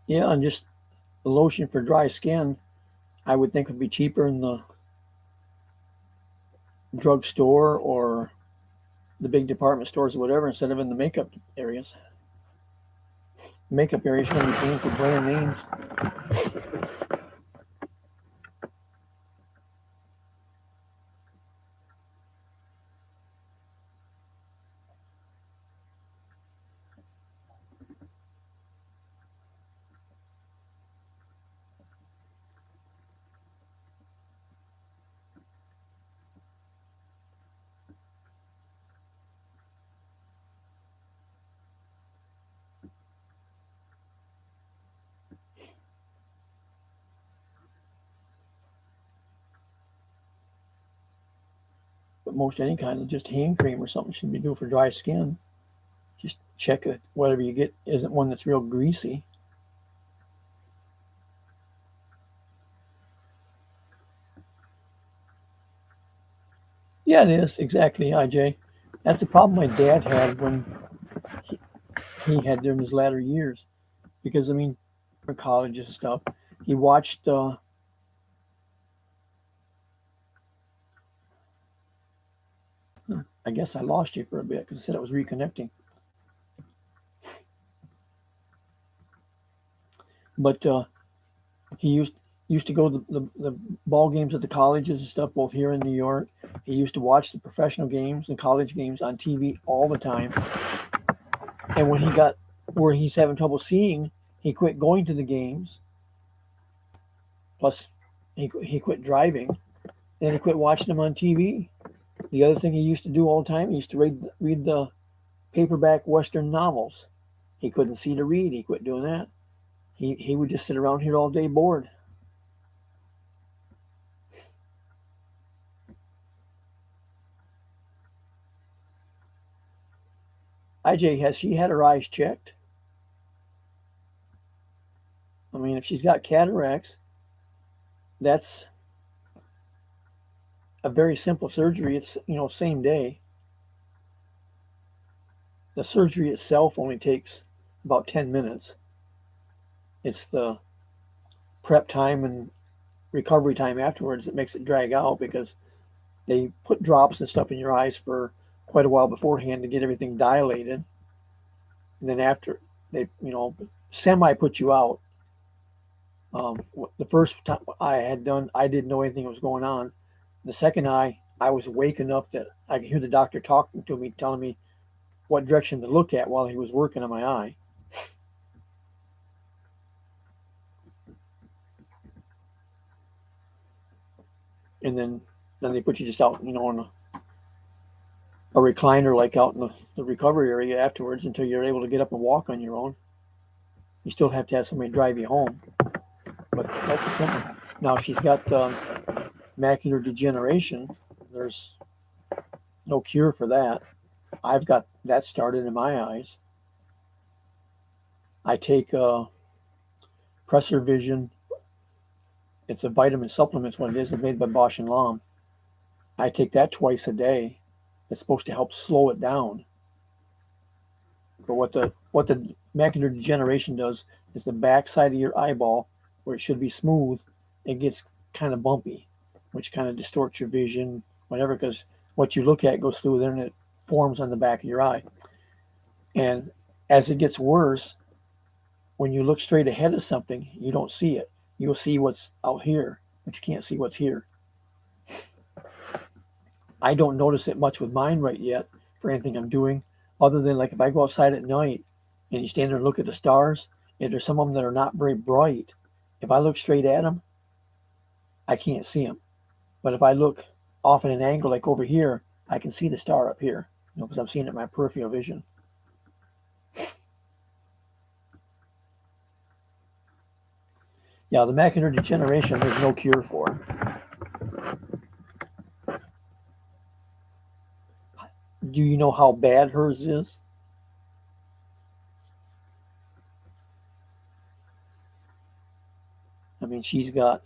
Yeah, and just lotion for dry skin, I would think would be cheaper in the drugstore or the big department stores or whatever instead of in the makeup areas. Makeup areas are going to be paying for brand names. But most any kind of just hand cream or something should be good for dry skin. Just check that whatever you get isn't one that's real greasy. Yeah, it is exactly, IJ. That's the problem my dad had when he, he had during his latter years, because I mean, for colleges and stuff, he watched. I guess I lost you for a bit because I said I was reconnecting. But he used to go to the ball games at the colleges and stuff, both here in New York. He used to watch the professional games and college games on TV all the time. And when he got where he's having trouble seeing, he quit going to the games. Plus, he quit driving. And he quit watching them on TV. The other thing he used to do all the time, he used to read the paperback Western novels. He couldn't see to read. He quit doing that. He would just sit around here all day bored. IJ, has she had her eyes checked? I mean, if she's got cataracts, that's a very simple surgery. It's, same day. The surgery itself only takes about 10 minutes. It's the prep time and recovery time afterwards that makes it drag out, because they put drops and stuff in your eyes for quite a while beforehand to get everything dilated. And then after they, semi put you out. The first time I had done, I didn't know anything was going on. The second eye, I was awake enough that I could hear the doctor talking to me, telling me what direction to look at while he was working on my eye. And then they put you just out, in a recliner, like out in the recovery area afterwards, until you're able to get up and walk on your own. You still have to have somebody drive you home. But that's a simple. Now she's got macular degeneration. There's no cure for that. I've got that started in my eyes. I take PreserVision. It's a vitamin supplement. What it is. It's made by Bausch and Lomb. I take that twice a day. It's supposed to help slow it down. But what the macular degeneration does is the back side of your eyeball, where it should be smooth, it gets kind of bumpy, which kind of distorts your vision, whatever, because what you look at goes through there and it forms on the back of your eye. And as it gets worse, when you look straight ahead of something, you don't see it. You'll see what's out here, but you can't see what's here. I don't notice it much with mine right yet for anything I'm doing, other than like if I go outside at night and you stand there and look at the stars, if there's some of them that are not very bright, if I look straight at them, I can't see them. But if I look off at an angle like over here, I can see the star up here, because I'm seeing it in my peripheral vision. Yeah, the macular degeneration, there's no cure for. Do you know how bad hers is? I mean, she's got,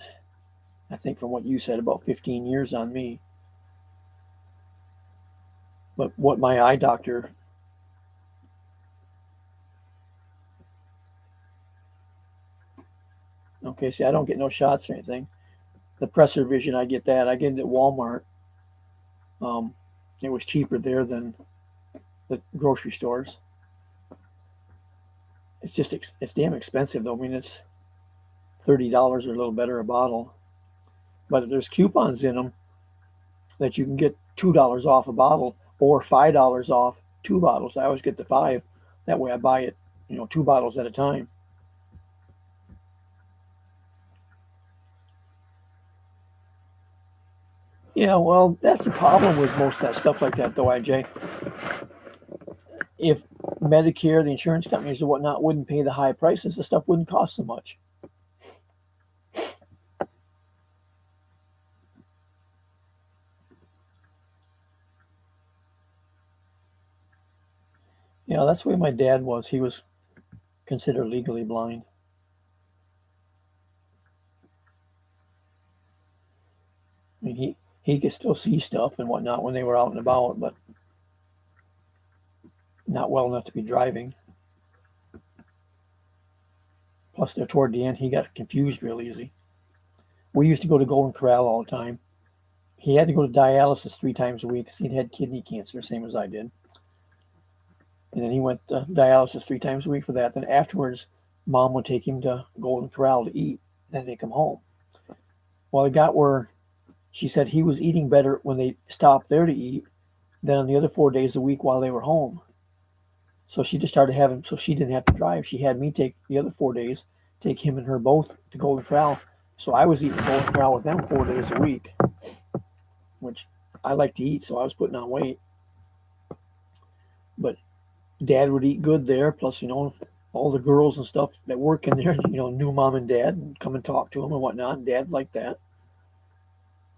I think from what you said, about 15 years on me. But what my eye doctor, okay, see, I don't get no shots or anything. The PreserVision, I get that. I get it at Walmart. It was cheaper there than the grocery stores. It's damn expensive though. I mean, it's $30 or a little better a bottle. But there's coupons in them that you can get $2 off a bottle or $5 off 2 bottles. I always get the 5. That way I buy it, 2 bottles at a time. Yeah, well, that's the problem with most of that stuff like that, though, IJ. If Medicare, the insurance companies or whatnot, wouldn't pay the high prices, the stuff wouldn't cost so much. Yeah, that's the way my dad was. He was considered legally blind. I mean, he could still see stuff and whatnot when they were out and about, but not well enough to be driving. Plus, there toward the end, he got confused real easy. We used to go to Golden Corral all the time. He had to go to dialysis 3 times a week because he'd had kidney cancer, same as I did. And then he went to dialysis 3 times a week for that. Then afterwards, Mom would take him to Golden Corral to eat. Then they come home. Well, it got where she said he was eating better when they stopped there to eat than on the other 4 days a week while they were home. So she just started having, so she didn't have to drive. She had me take the other 4 days, take him and her both to Golden Corral. So I was eating Golden Corral with them 4 days a week, which I like to eat, so I was putting on weight. But Dad would eat good there. Plus, all the girls and stuff that work in there, knew Mom and Dad and come and talk to them and whatnot. And Dad liked that.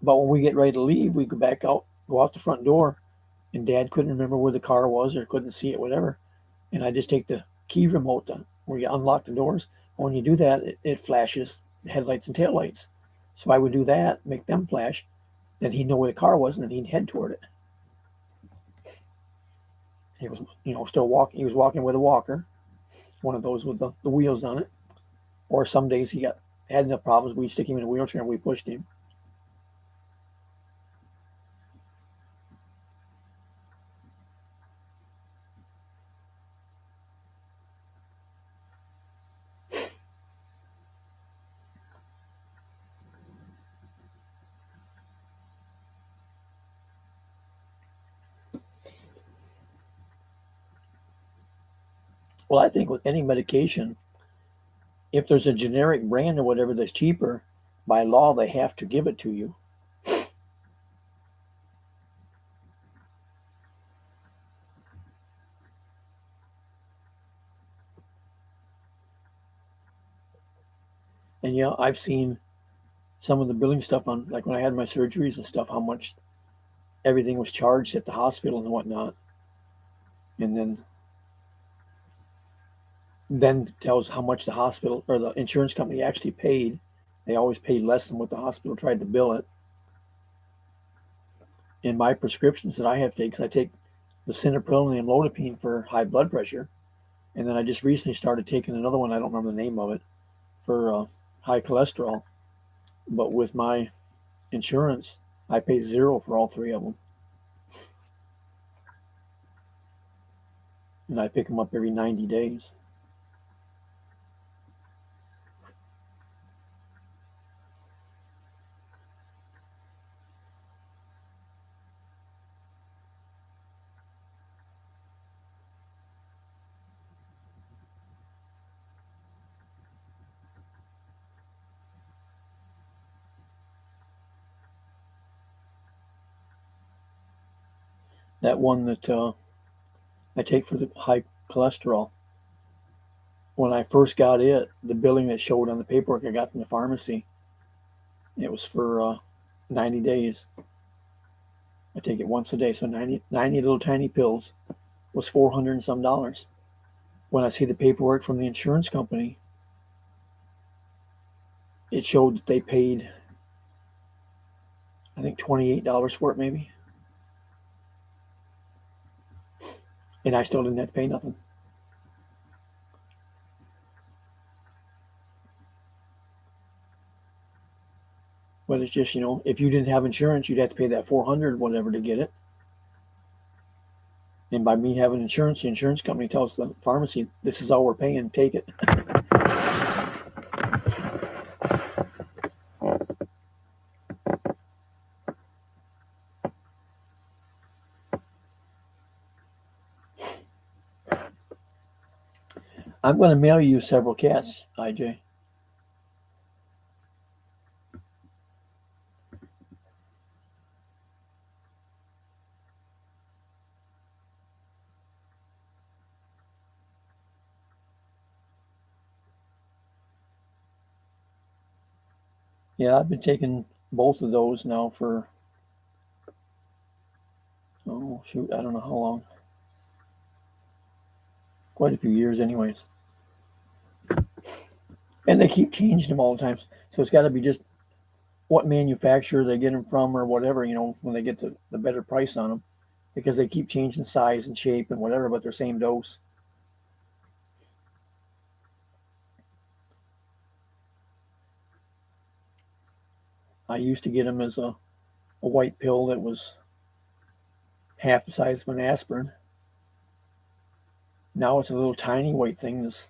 But when we get ready to leave, we go out the front door, and Dad couldn't remember where the car was or couldn't see it, whatever. And I just take the key remote where you unlock the doors, When you do that, it flashes headlights and taillights. So I would do that, make them flash. Then he'd know where the car was, and then he'd head toward it. He was, still walking. He was walking with a walker, one of those with the wheels on it. Or some days he had enough problems, we'd stick him in a wheelchair and we pushed him. Well, I think with any medication, if there's a generic brand or whatever that's cheaper, by law they have to give it to you. And yeah, I've seen some of the billing stuff on, like when I had my surgeries and stuff, how much everything was charged at the hospital and whatnot. And then tells how much the hospital or the insurance company actually paid. They always paid less than what the hospital tried to bill it. In my prescriptions that I have to take, because I take the Synapryl and the amlodipine for high blood pressure, and then I just recently started taking another one. I don't remember the name of it for high cholesterol. But with my insurance, I pay zero for all three of them, and I pick them up every 90 days. That one that I take for the high cholesterol, when I first got it, the billing that showed on the paperwork I got from the pharmacy, it was for 90 days. I take it once a day, so 90 little tiny pills was $400 and some dollars. When I see the paperwork from the insurance company, it showed that they paid, I think, $28 for it maybe. And I still didn't have to pay nothing. But it's just, if you didn't have insurance, you'd have to pay that $400 whatever to get it. And by me having insurance, the insurance company tells the pharmacy, this is all we're paying, take it. I'm going to mail you several cats, IJ. Yeah, I've been taking both of those now for, oh, shoot, I don't know how long. Quite a few years, anyways. And they keep changing them all the time. So it's got to be just what manufacturer they get them from or whatever, when they get the better price on them. Because they keep changing size and shape and whatever, but they're same dose. I used to get them as a white pill that was half the size of an aspirin. Now it's a little tiny white thing that's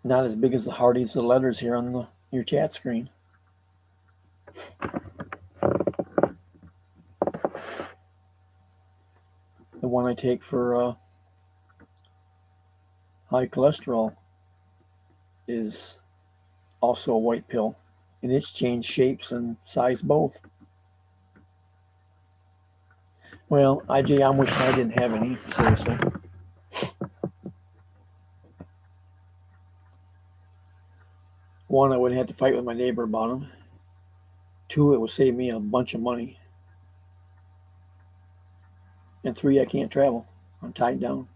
not as big as the Hardee's, the letters here on your chat screen. The one I take for high cholesterol is also a white pill, and it's changed shapes and size both. Well, IJ, I'm wishing I didn't have any, seriously. One, I wouldn't have to fight with my neighbor about them. Two, it would save me a bunch of money. And three, I can't travel. I'm tied down.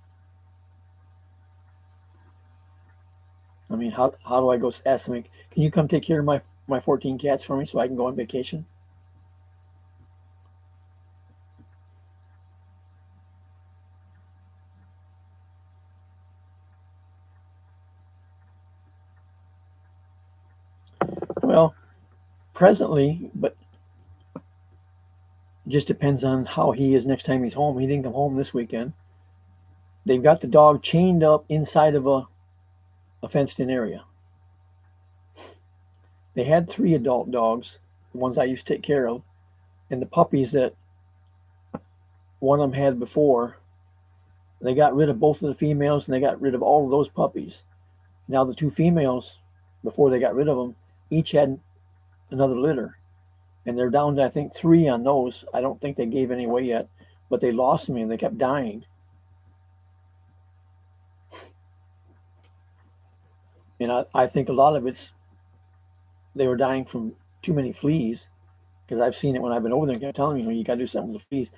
I mean, how do I go ask somebody, can you come take care of my 14 cats for me so I can go on vacation? Well, presently, but it just depends on how he is next time he's home. He didn't come home this weekend. They've got the dog chained up inside of a fenced in area. They had 3 adult dogs, the ones I used to take care of, and the puppies that one of them had before. They got rid of both of the females and they got rid of all of those puppies. Now the 2 females, before they got rid of them, each had another litter, and they're down to I think 3 on those. I don't think they gave any away yet, but they lost me and they kept dying. And I think a lot of it's they were dying from too many fleas, because I've seen it when I've been over there. They're telling me, you got to do something with the fleas.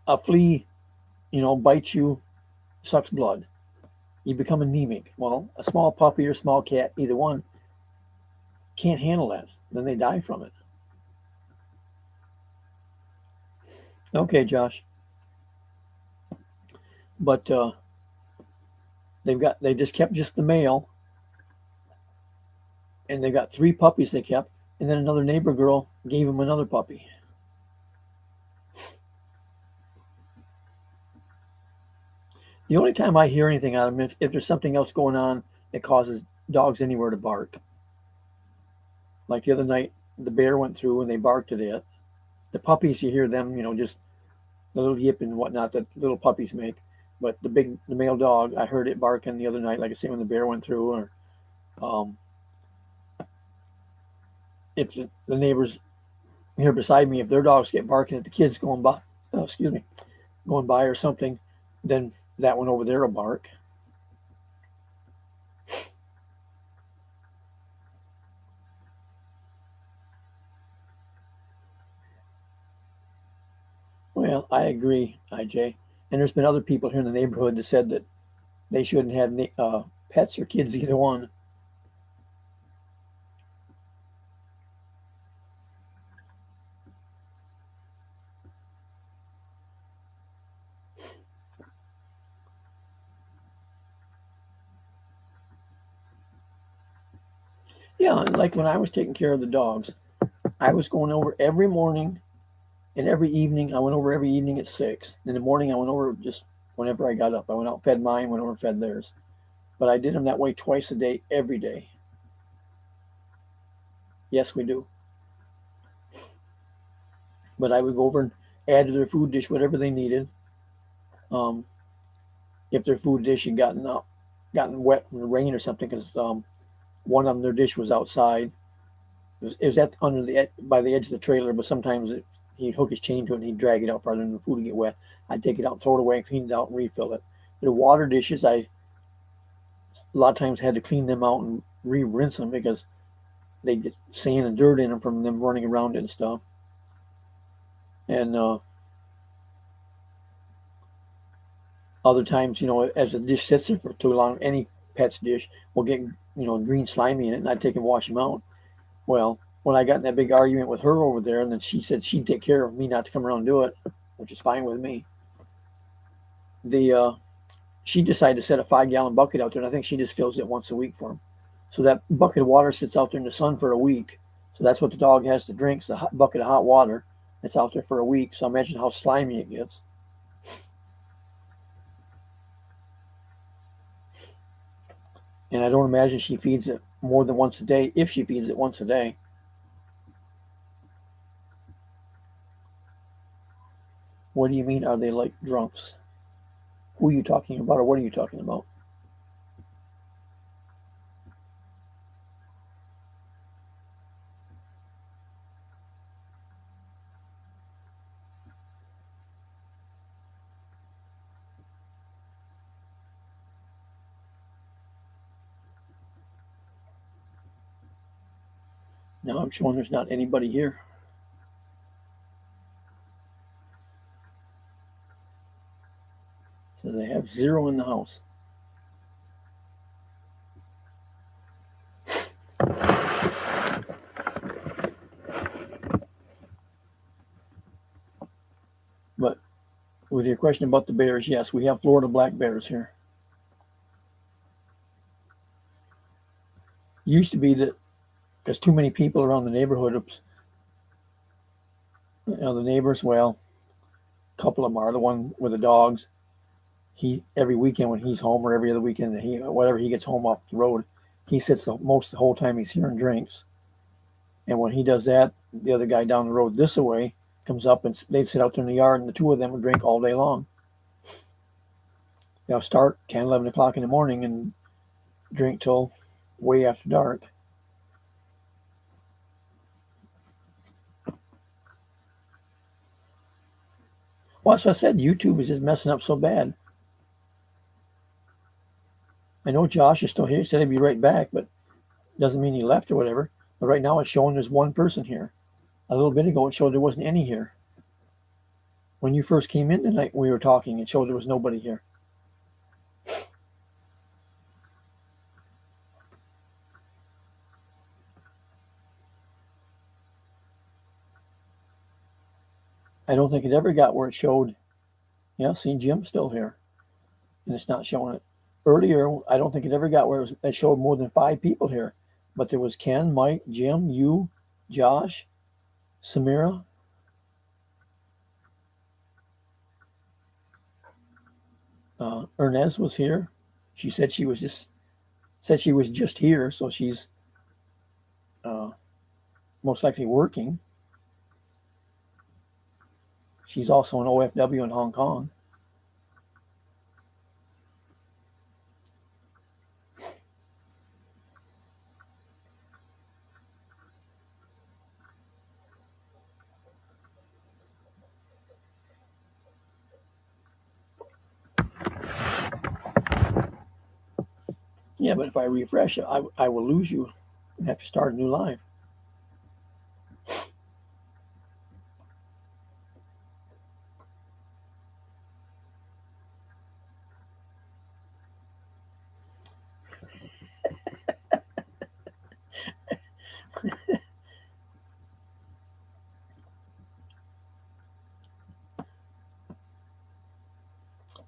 A flea, bites you, sucks blood. You become anemic. Well, a small puppy or small cat, either one, can't handle that. Then they die from it. Okay, Josh. But they just kept just the male, and they got 3 puppies they kept, and then another neighbor girl gave him another puppy. The only time I hear anything out of them, if there's something else going on that causes dogs anywhere to bark. Like the other night, the bear went through and they barked at it. The puppies, you hear them, just the little yip and whatnot that little puppies make. But the male dog, I heard it barking the other night, like I say, when the bear went through. Or if the neighbors here beside me, if their dogs get barking at the kids going by, going by or something, then that one over there will bark. Well, I agree, IJ. And there's been other people here in the neighborhood that said that they shouldn't have pets or kids, either one. Yeah, like when I was taking care of the dogs, I was going over every morning and every evening. I went over every evening at 6. In the morning, I went over just whenever I got up. I went out, fed mine, went over and fed theirs. But I did them that way twice a day, every day. Yes, we do. But I would go over and add to their food dish whatever they needed. If their food dish had gotten wet from the rain or something, because one of them, their dish was outside. It was at by the edge of the trailer, but sometimes he'd hook his chain to it and he'd drag it out farther and the food would get wet. I'd take it out, throw it away, clean it out, and refill it. The water dishes, I a lot of times had to clean them out and re-rinse them because they get sand and dirt in them from them running around it and stuff. And other times, as the dish sits there for too long, any pet's dish will get green slimy in it, and I'd take and wash them out. Well, when I got in that big argument with her over there, and then she said she'd take care of me not to come around and do it, which is fine with me. She decided to set a 5-gallon bucket out there, and I think she just fills it once a week for him. So that bucket of water sits out there in the sun for a week. So that's what the dog has to drink, the bucket of hot water. It's out there for a week. So imagine how slimy it gets. And I don't imagine she feeds it more than once a day, if she feeds it once a day. What do you mean, are they like drunks? Who are you talking about, or what are you talking about? Now I'm showing there's not anybody here. So they have 0 in the house. with your question about the bears, yes, we have Florida black bears here. Used to be that there's too many people around the neighborhood. The neighbors, well, a couple of them are. The one with the dogs, he every weekend when he's home, or every other weekend that whatever he gets home off the road, he sits the whole time he's here and drinks. And when he does that, the other guy down the road this way comes up, and they sit out there in the yard, and the two of them will drink all day long. They'll start 10, 11 o'clock in the morning and drink till way after dark. Well, as I said, YouTube is just messing up so bad. I know Josh is still here. He said he'd be right back, but doesn't mean he left or whatever. But right now it's showing there's one person here. A little bit ago it showed there wasn't any here. When you first came in tonight, we were talking, it showed there was nobody here. I don't think it ever got where it showed. Yeah, see, Jim's still here, and it's not showing it. Earlier, I don't think it ever got where it showed more than 5 people here. But there was Ken, Mike, Jim, you, Josh, Samira. Ernez was here. She said she was just here, so she's most likely working. She's also an OFW in Hong Kong. Yeah, but if I refresh it, I will lose you and have to start a new live.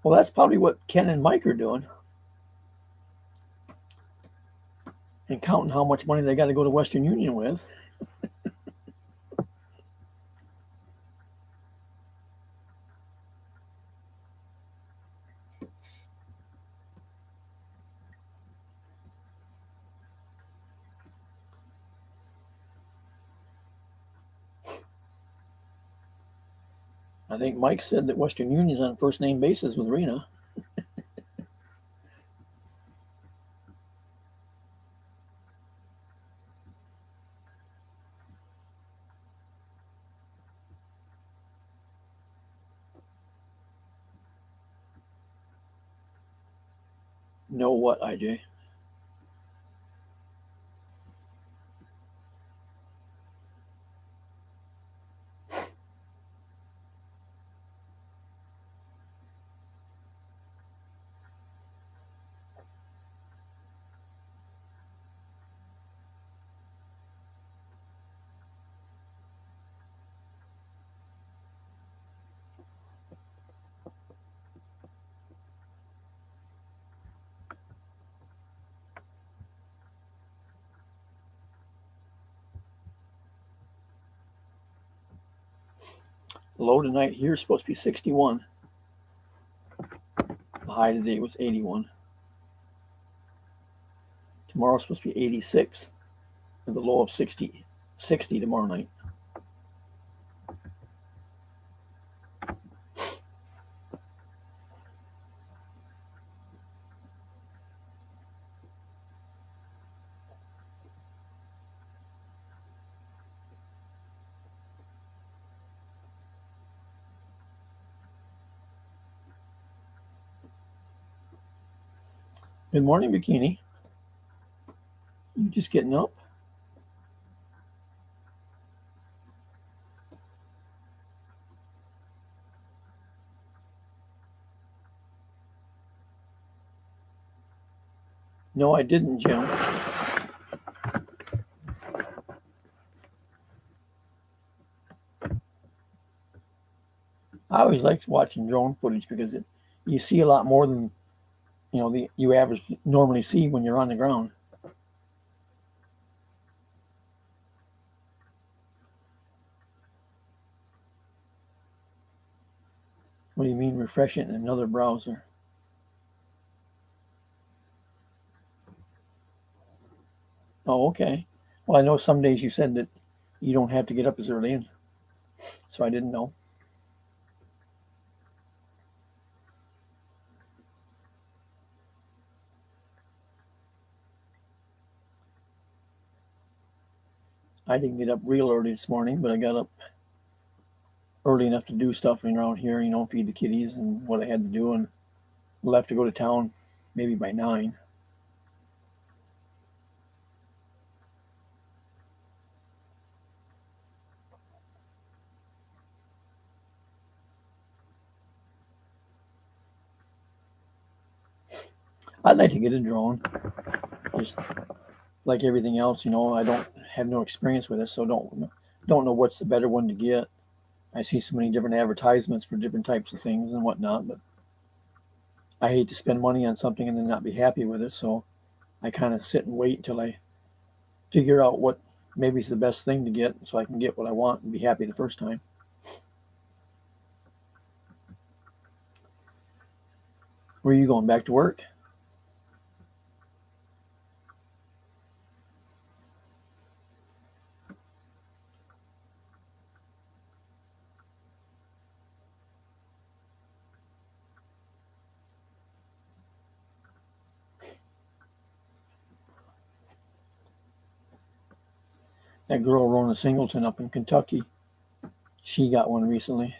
Well, that's probably what Ken and Mike are doing. And counting how much money they got to go to Western Union with. I think Mike said that Western Union's on first name basis with Rena. Know what, IJ? Low tonight here is supposed to be 61. The high today was 81. Tomorrow's supposed to be 86. And the low of 60 tomorrow night. Good morning, Bikini. You just getting up? No, I didn't, Jim. I always liked watching drone footage because you see a lot more than you average normally see when you're on the ground. What do you mean refresh it in another browser? Oh, okay. Well, I know some days you said that you don't have to get up as early, and so I didn't know. I didn't get up real early this morning, but I got up early enough to do stuff around here, feed the kitties and what I had to do, and left to go to town maybe by 9. I'd like to get a drone, just like everything else. I don't have no experience with it, so don't know what's the better one to get. I see so many different advertisements for different types of things and whatnot, but I hate to spend money on something and then not be happy with it. So I kind of sit and wait until I figure out what maybe is the best thing to get, so I can get what I want and be happy the first time. Where are you going, back to work? That girl Rona Singleton up in Kentucky, she got one recently.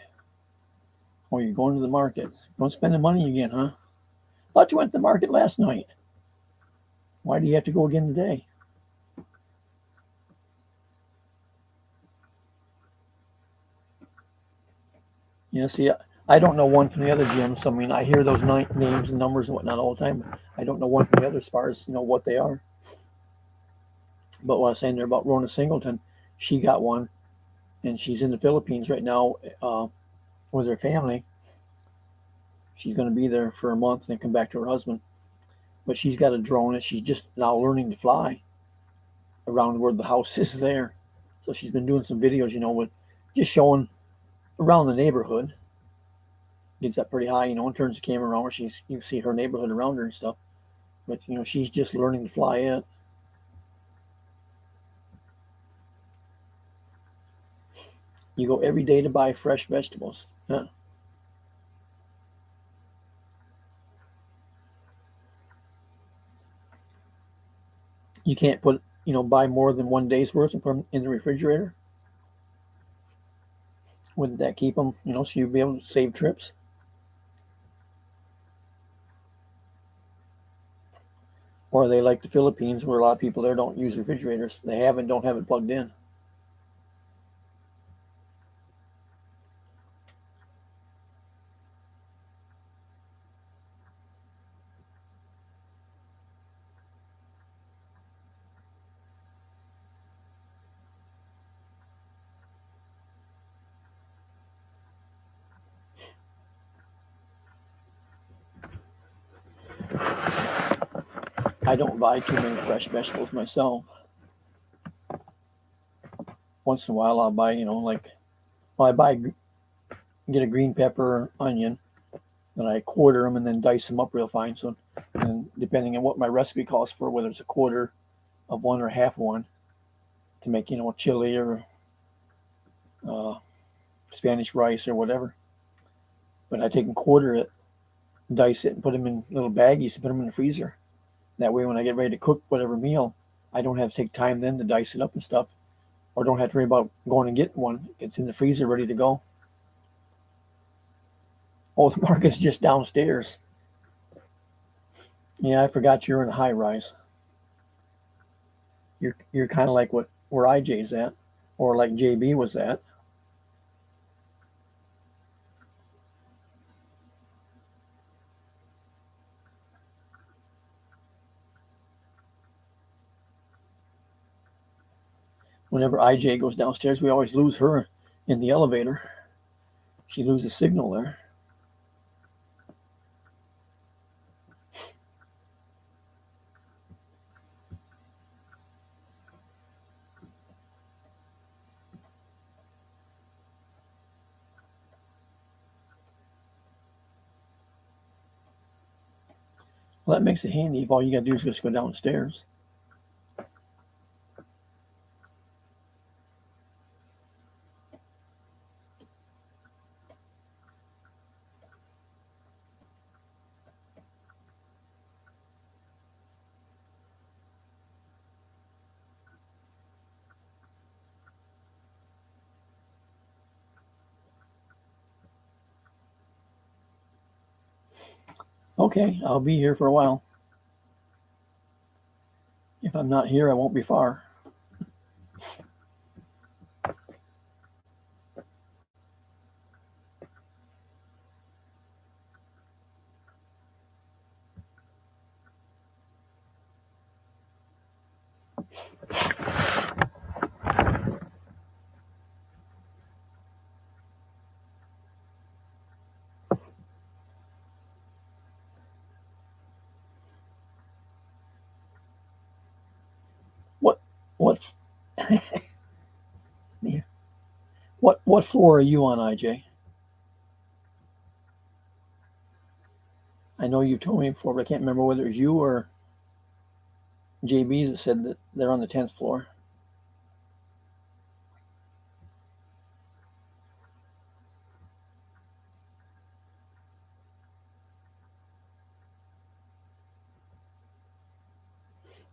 Oh, you're going to the market? Don't spend the money again, huh? Thought you went to the market last night. Why do you have to go again today? Yeah, see, I don't know one from the other gyms. So, I mean, I hear those names and numbers and whatnot all the time. But I don't know one from the other as far as what they are. But what I was saying there about Rona Singleton, she got one, and she's in the Philippines right now with her family. She's going to be there for a month and then come back to her husband. But she's got a drone and she's just now learning to fly around where the house is there. So she's been doing some videos, with just showing around the neighborhood. Gets up pretty high, and turns the camera around where you can see her neighborhood around her and stuff. But she's just learning to fly it. You go every day to buy fresh vegetables. Huh? You can't buy more than one day's worth and put them in the refrigerator. Wouldn't that keep them, so you'd be able to save trips? Or are they like the Philippines, where a lot of people there don't use refrigerators? They have and don't have it plugged in. I don't buy too many fresh vegetables myself. Once in a while, I'll buy, get a green pepper, onion, then I quarter them and then dice them up real fine. So, and depending on what my recipe calls for, whether it's a quarter of one or half one, to make a chili or uh, Spanish rice or whatever. But I take and quarter it, dice it, and put them in little baggies and put them in the freezer. That way, when I get ready to cook whatever meal, I don't have to take time then to dice it up and stuff, or don't have to worry about going and getting one. It's in the freezer ready to go. Oh, the market's just downstairs. Yeah, I forgot you're in a high rise. You're kind of like where IJ's at, or like JB was at. Whenever IJ goes downstairs, we always lose her in the elevator. She loses signal there. Well, that makes it handy if all you got to do is just go downstairs. Okay, I'll be here for a while. If I'm not here, I won't be far. What yeah. What floor are you on, IJ? I know you told me before, but I can't remember whether it was you or JB that said that they're on the 10th floor.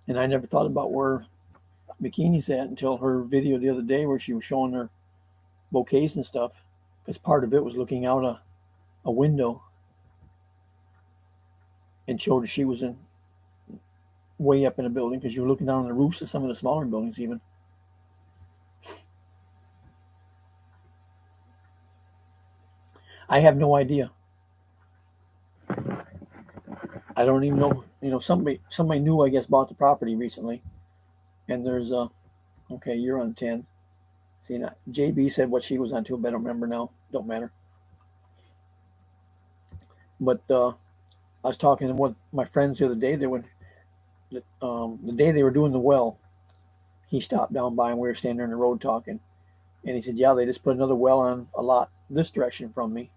And I never thought about where Bikini's at until her video the other day where she was showing her bouquets and stuff. Because part of it was looking out a window and showed she was in way up in a building because you were looking down on the roofs of some of the smaller buildings even. I have no idea. I don't even know. You know, somebody new, I guess, bought the property recently, and there's okay, you're on 10. See, now, JB said what she was on too, but I don't remember now. Don't matter. But I was talking to one of my friends the other day. They went the day they were doing the well. He stopped down by and we were standing there in the road talking, and he said, "Yeah, they just put another well on a lot this direction from me,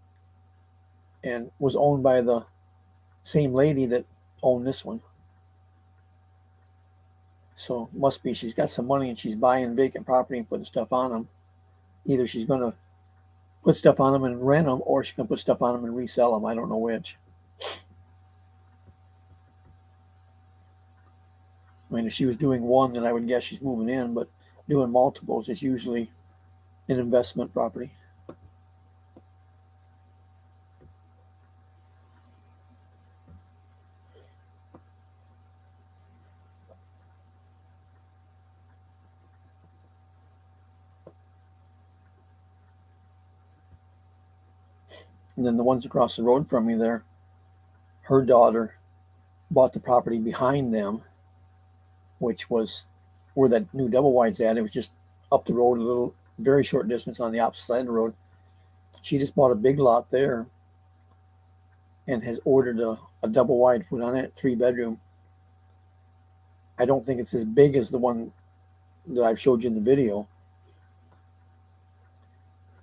and was owned by the same lady that owned this one. So must be she's got some money and she's buying vacant property and putting stuff on them. Either she's going to put stuff on them and rent them, or she's going to put stuff on them and resell them. I don't know which. I mean, if she was doing one, then I would guess she's moving in, but doing multiples is usually an investment property. And then the ones across the road from me there, her daughter bought the property behind them, which was where that new double wide's at. It was just up the road a little, very short distance on the opposite side of the road. She just bought a big lot there and has ordered a double wide, put on it, 3-bedroom. I don't think it's as big as the one that I've showed you in the video,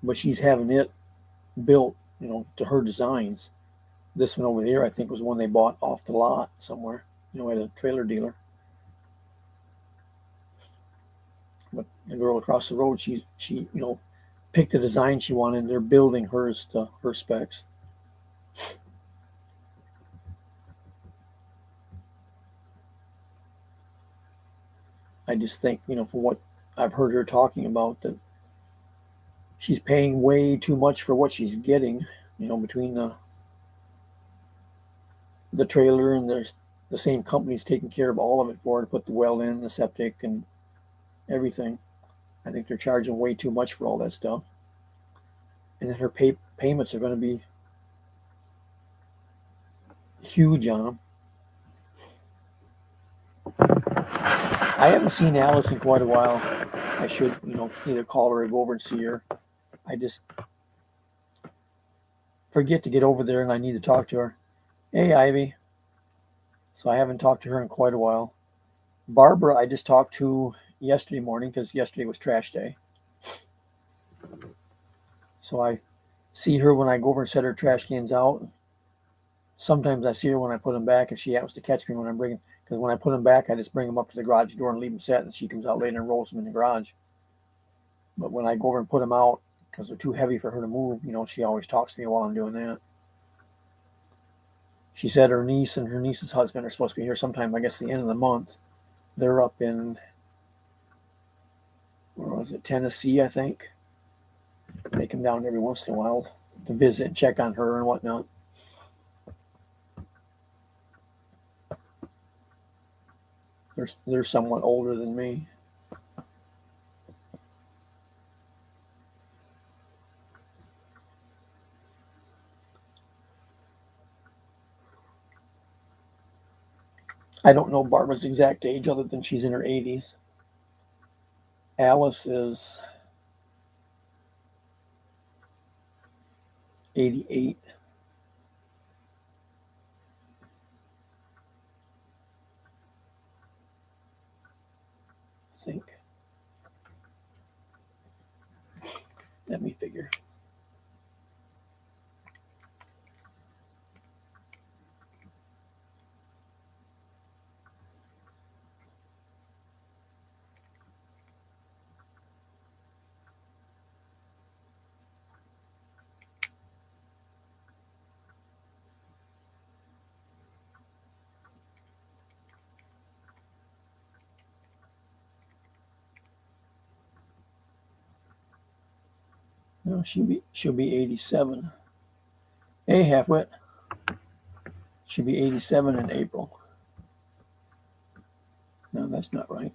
but she's having it built, you know, to her designs. This one over here, I think, was one they bought off the lot somewhere, you know, at a trailer dealer. But the girl across the road, she you know, picked the design she wanted, and they're building hers to her specs. I just think, you know, from what I've heard her talking about, that she's paying way too much for what she's getting, you know, between the trailer and there's the same company's taking care of all of it for her to put the well in, the septic, and everything. I think they're charging way too much for all that stuff. And then her payments are going to be huge on them. I haven't seen Alice in quite a while. I should, you know, either call her or go over and see her. I just, forget to get over there and I need to talk to her. Hey, Ivy. So I haven't talked to her in quite a while. Barbara, I just talked to yesterday morning because yesterday was trash day. So I see her when I go over and set her trash cans out. Sometimes I see her when I put them back if she happens to catch me when I'm bringing, because when I put them back, I just bring them up to the garage door and leave them set, and she comes out later and rolls them in the garage. But when I go over and put them out, because they're too heavy for her to move, she always talks to me while I'm doing that. She said her niece and her niece's husband are supposed to be here sometime, I guess, the end of the month. They're up in, where was it, Tennessee, I think. They come down every once in a while to visit and check on her and whatnot. They're somewhat older than me. I don't know Barbara's exact age other than she's in her 80s. Alice is 88. I think. Let me figure. No, she'll be 87. Hey, Halfwit. She'll be 87 in April. No, that's not right.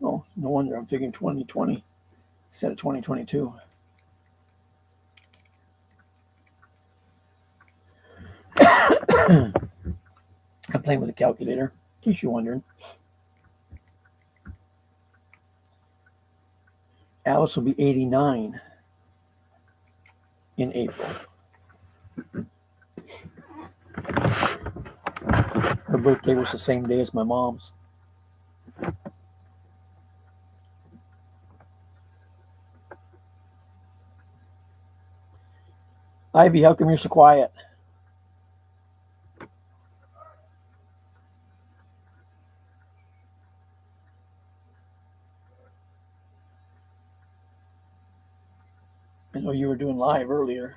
Oh, no wonder I'm thinking 2020 instead of 2022. I'm playing with a calculator, in case you're wondering. Alice will be 89 in April. Her birthday was the same day as my mom's. Ivy, how come you're so quiet? I know you were doing live earlier.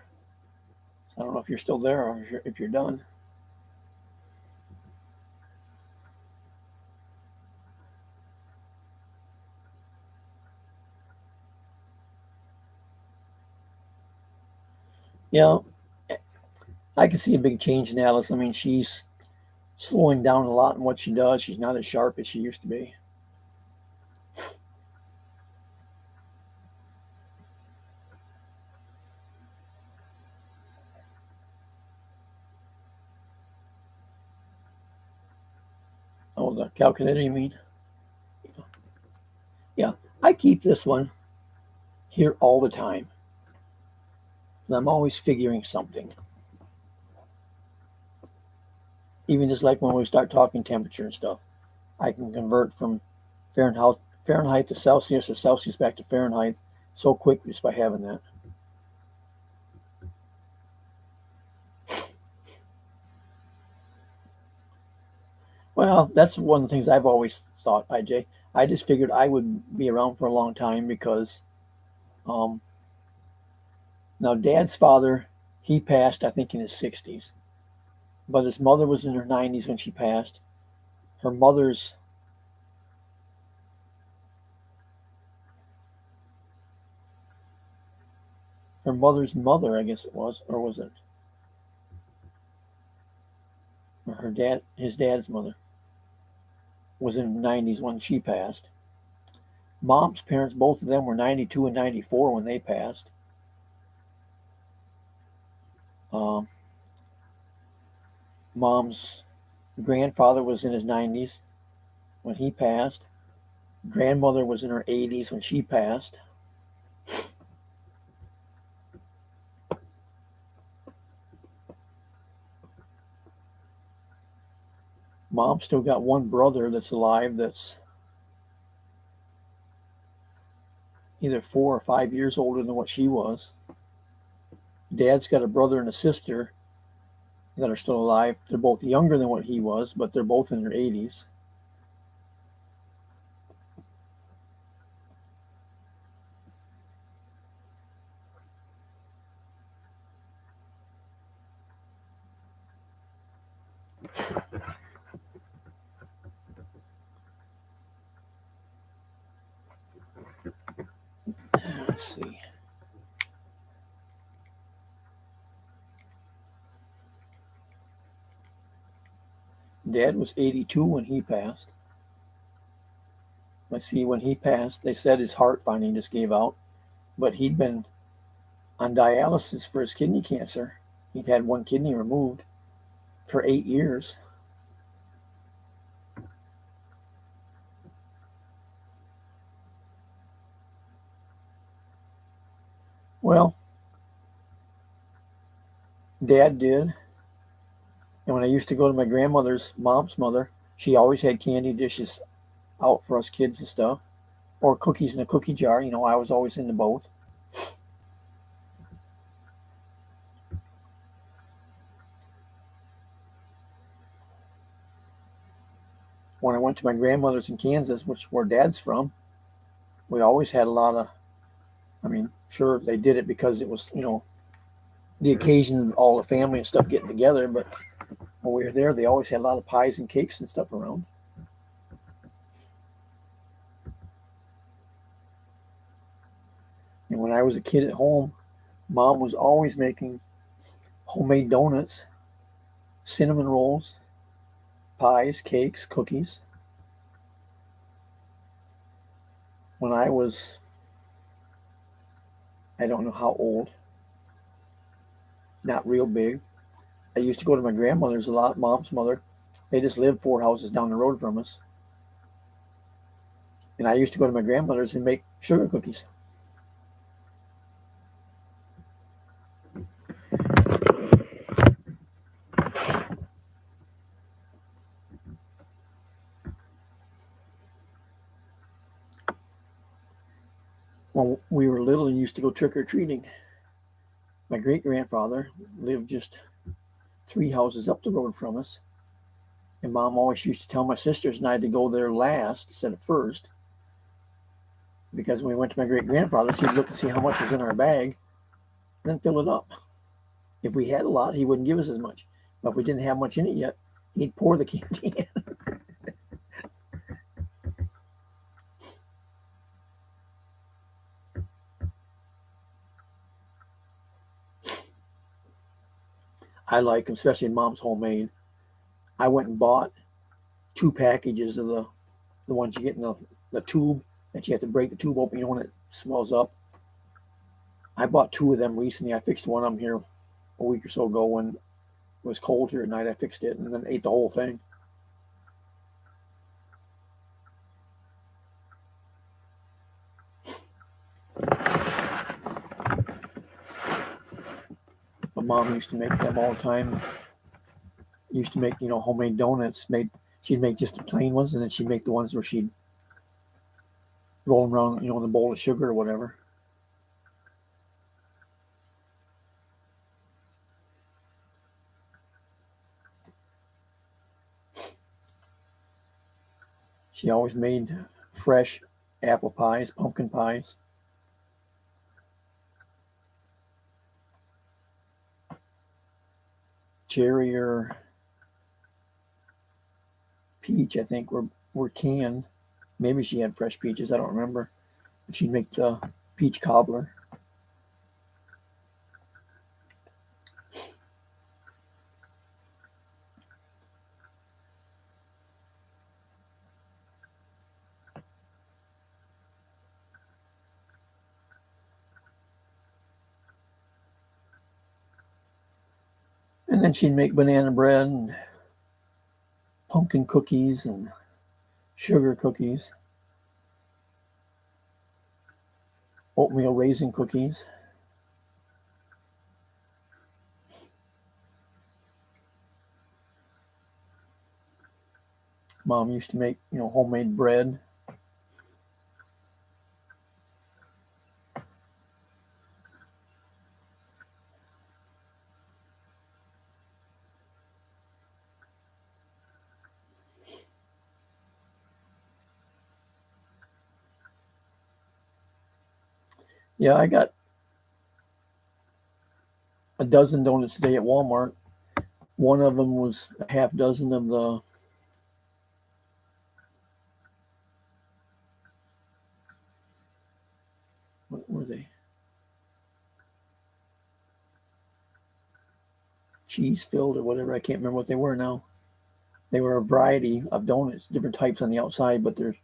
I don't know if you're still there or if you're done. Yeah, I can see a big change in Alice. I mean, she's slowing down a lot in what she does. She's not as sharp as she used to be. Oh, the calculator, you mean? Yeah, I keep this one here all the time. I'm always figuring something. Even just like when we start talking temperature and stuff, I can convert from Fahrenheit to Celsius or Celsius back to Fahrenheit so quick just by having that. Well, that's one of the things I've always thought, IJ. I just figured I would be around for a long time because um, now Dad's father, he passed, I think, in his 60s, but his mother was in her 90s when she passed. Her mother's her mother's mother, I guess it was, or was it? his dad's mother, was in the 90s when she passed. Mom's parents, both of them were 92 and 94 when they passed. Um, Mom's grandfather was in his 90s when he passed. Grandmother was in her 80s when she passed. Mom still got one brother that's alive that's either 4 or 5 years older than what she was. Dad's got a brother and a sister that are still alive. They're both younger than what he was, but they're both in their 80s. Let's see. Dad was 82 when he passed. Let's see, when he passed, they said his heart finally just gave out, but he'd been on dialysis for his kidney cancer. He'd had one kidney removed for 8 years. Well, Dad did. And when I used to go to my grandmother's mom's mother, she always had candy dishes out for us kids and stuff, or cookies in a cookie jar. I was always into both. When I went to my grandmother's in Kansas, which where Dad's from, we always had a lot of, sure, they did it because it was, the occasion of all the family and stuff getting together, but when we were there, they always had a lot of pies and cakes and stuff around. And when I was a kid at home, Mom was always making homemade donuts, cinnamon rolls, pies, cakes, cookies. When I was, I don't know how old, not real big, I used to go to my grandmother's a lot, Mom's mother. They just lived 4 houses down the road from us. And I used to go to my grandmother's and make sugar cookies. When we were little and used to go trick-or-treating, my great-grandfather lived just 3 houses up the road from us. And Mom always used to tell my sisters and I to go there last instead of first. Because when we went to my great-grandfather's, he'd look and see how much was in our bag, and then fill it up. If we had a lot, he wouldn't give us as much. But if we didn't have much in it yet, he'd pour the candy in. I like them, especially Mom's homemade. I went and bought 2 packages of the ones you get in the tube that you have to break the tube open, when it swells up. I bought 2 of them recently. I fixed one of them here a week or so ago when it was cold here at night. I fixed it and then ate the whole thing. But Mom used to make them all the time. Used to make, homemade donuts. She'd make just the plain ones, and then she'd make the ones where she'd roll them around, in a bowl of sugar or whatever. She always made fresh apple pies, pumpkin pies. Cherry or peach, I think, were canned. Maybe she had fresh peaches, I don't remember. But she'd make the peach cobbler. And then she'd make banana bread and pumpkin cookies and sugar cookies, oatmeal raisin cookies. Mom used to make, homemade bread. Yeah, I got a dozen donuts today at Walmart. One of them was a half dozen of the what were they? Cheese filled or whatever. I can't remember what they were now. They were a variety of donuts, different types on the outside, but they're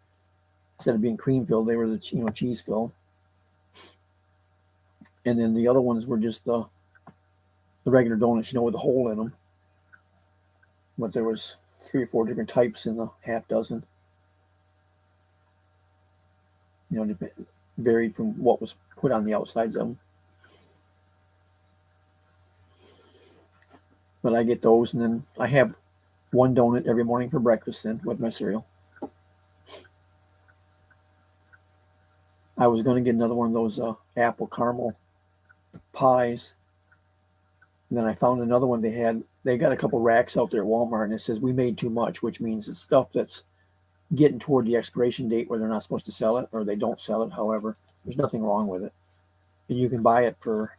instead of being cream filled, they were the cheese filled. And then the other ones were just the regular donuts, with a hole in them. But there was 3 or 4 different types in the half dozen. Varied from what was put on the outsides of them. But I get those, and then I have one donut every morning for breakfast then with my cereal. I was going to get another one of those apple caramel pies. And then I found another one they got a couple racks out there at Walmart, and it says we made too much, which means it's stuff that's getting toward the expiration date where they're not supposed to sell it, or they don't sell it. However, there's nothing wrong with it. And you can buy it for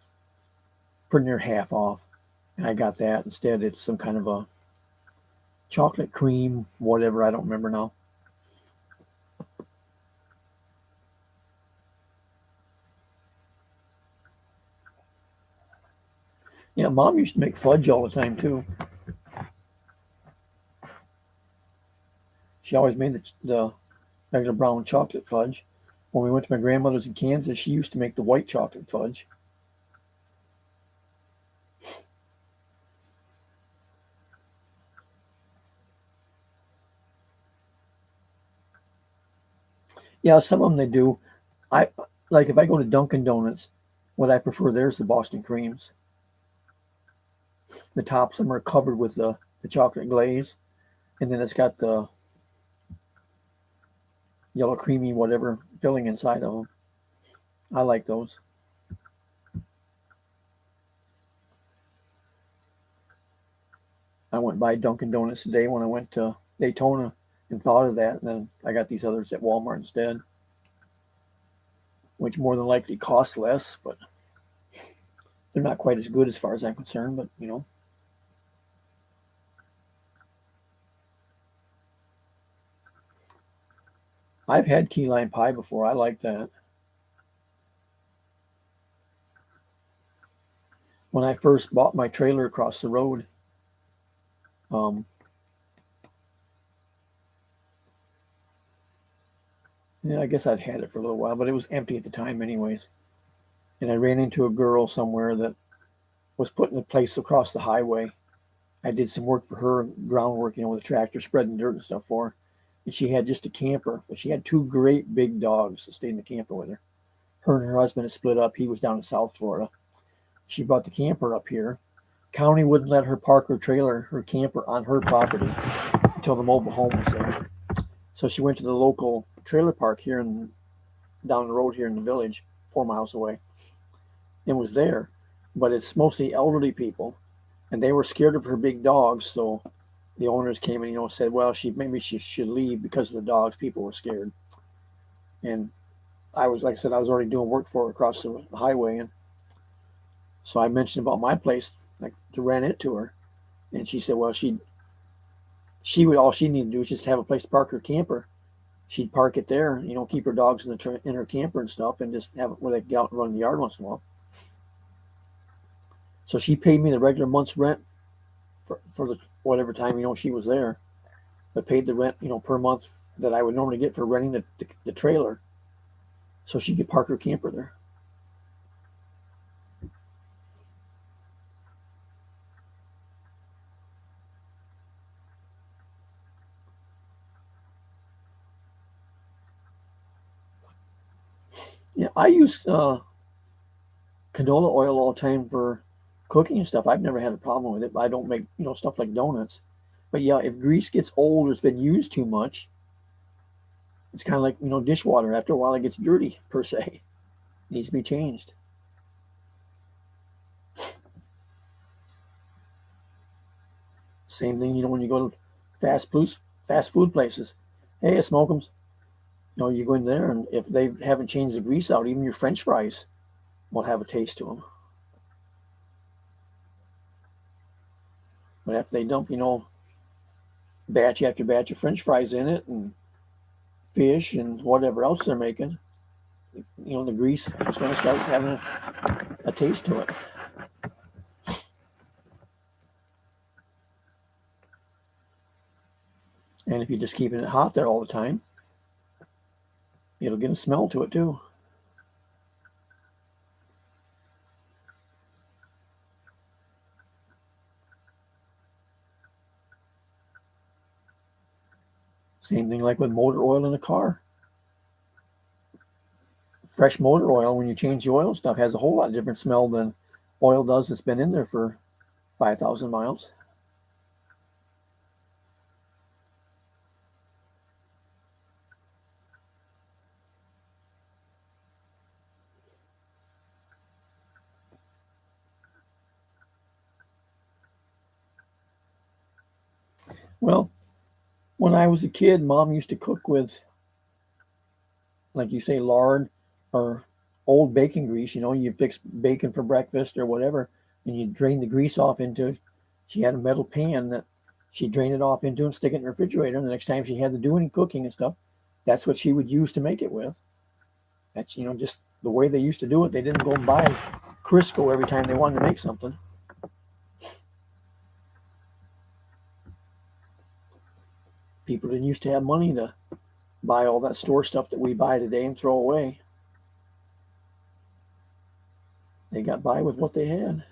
pretty near half off. And I got that. Instead, it's some kind of a chocolate cream, whatever. I don't remember now. Yeah, Mom used to make fudge all the time, too. She always made the regular brown chocolate fudge. When we went to my grandmother's in Kansas, she used to make the white chocolate fudge. Yeah, some of them they do. I like if I go to Dunkin' Donuts, what I prefer there is the Boston creams. The tops of them are covered with the chocolate glaze, and then it's got the yellow creamy whatever filling inside of them. I like those. I went by Dunkin' Donuts today when I went to Daytona and thought of that, and then I got these others at Walmart instead, which more than likely cost less, but they're not quite as good as far as I'm concerned, but I've had key lime pie before. I like that. When I first bought my trailer across the road, yeah, I guess I'd had it for a little while, but it was empty at the time anyways. And I ran into a girl somewhere that was putting a place across the highway. I did some work for her, groundwork, with a tractor, spreading dirt and stuff for her. And she had just a camper, but she had 2 great big dogs that stayed in the camper with her. Her and her husband had split up. He was down in South Florida. She brought the camper up here. County wouldn't let her park her camper on her property until the mobile home was there. So she went to the local trailer park here down the road here in the village, 4 miles away, and was there. But it's mostly elderly people, and they were scared of her big dogs. So the owners came and said, well, maybe she should leave because of the dogs. People were scared, and I was already doing work for her across the highway, and so I mentioned about my place, like to rent it to her, and she said, well, she would all she needed to do is just have a place to park her camper. She'd park it there, keep her dogs in her camper and stuff, and just have it where they could get out and run in the yard once in a while. So she paid me the regular month's rent for the whatever time she was there, but paid the rent per month that I would normally get for renting the trailer, so she could park her camper there. Yeah, I use canola oil all the time for cooking and stuff. I've never had a problem with it. But I don't make stuff like donuts. But yeah, if grease gets old or it's been used too much, it's kind of like dishwater. After a while, it gets dirty per se. It needs to be changed. Same thing, when you go to fast food places. Hey, Smoke'ems. You go in there, and if they haven't changed the grease out, even your French fries will have a taste to them. But after they dump, batch after batch of French fries in it, and fish and whatever else they're making, the grease is going to start having a taste to it. And if you're just keeping it hot there all the time, it'll get a smell to it too. Same thing like with motor oil in a car. Fresh motor oil, when you change the oil stuff, has a whole lot different smell than oil does that's been in there for 5,000 miles. Well, when I was a kid, Mom used to cook with, like you say, lard or old bacon grease. You fix bacon for breakfast or whatever, and you drain the grease off into. She had a metal pan that she'd drain it off into and stick it in the refrigerator. And the next time she had to do any cooking and stuff, that's what she would use to make it with. That's just the way they used to do it. They didn't go and buy Crisco every time they wanted to make something. People didn't used to have money to buy all that store stuff that we buy today and throw away. They got by with what they had.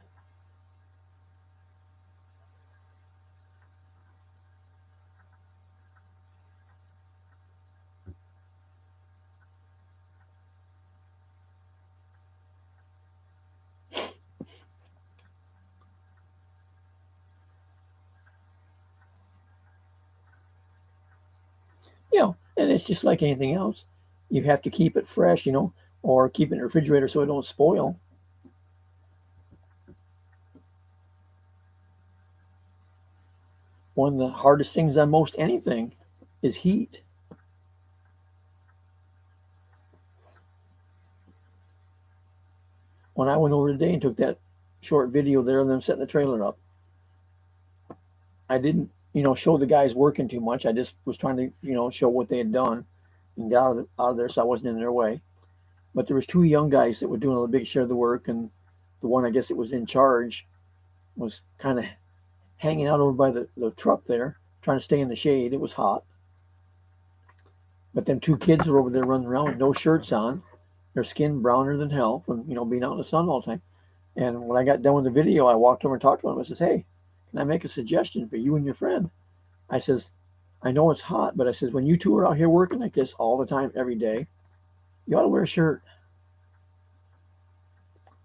And it's just like anything else. You have to keep it fresh, or keep it in the refrigerator so it don't spoil. One of the hardest things on most anything is heat. When I went over today and took that short video there of them setting the trailer up, I didn't, show the guys working too much. I just was trying to, show what they had done and get out of there so I wasn't in their way. But there was two young guys that were doing a big share of the work, and the one I guess that was in charge was kind of hanging out over by the truck there, trying to stay in the shade. It was hot. But them two kids were over there running around with no shirts on, their skin browner than hell from being out in the sun all the time. And when I got done with the video, I walked over and talked to them. I says, "Hey, can I make a suggestion for you and your friend?" I says, "I know it's hot, but I says, when you two are out here working like this all the time, every day, you ought to wear a shirt."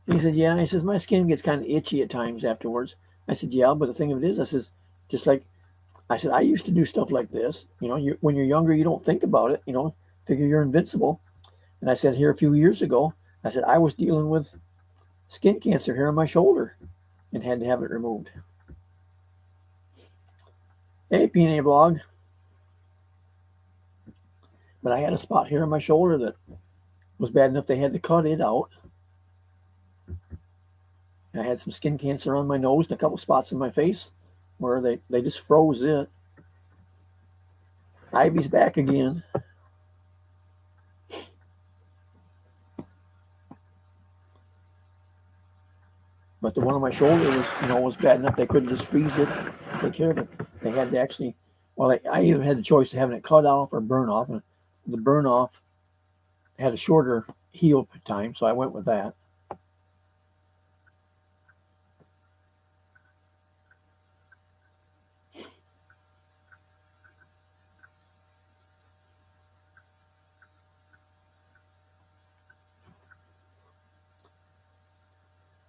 And he said, "Yeah." He says, "My skin gets kind of itchy at times afterwards." I said, "Yeah, but the thing of it is," I says, "just like," I said, "I used to do stuff like this. When you're younger, you don't think about it, figure you're invincible." And I said, here a few years ago, I said, I was dealing with skin cancer here on my shoulder and had to have it removed. Hey, PNA Vlog. But I had a spot here on my shoulder that was bad enough they had to cut it out. And I had some skin cancer on my nose and a couple spots in my face where they just froze it. Ivy's back again. But the one on my shoulder was bad enough they couldn't just freeze it and take care of it. They had to actually, I either had the choice of having it cut off or burn off. And the burn off had a shorter heal time, so I went with that.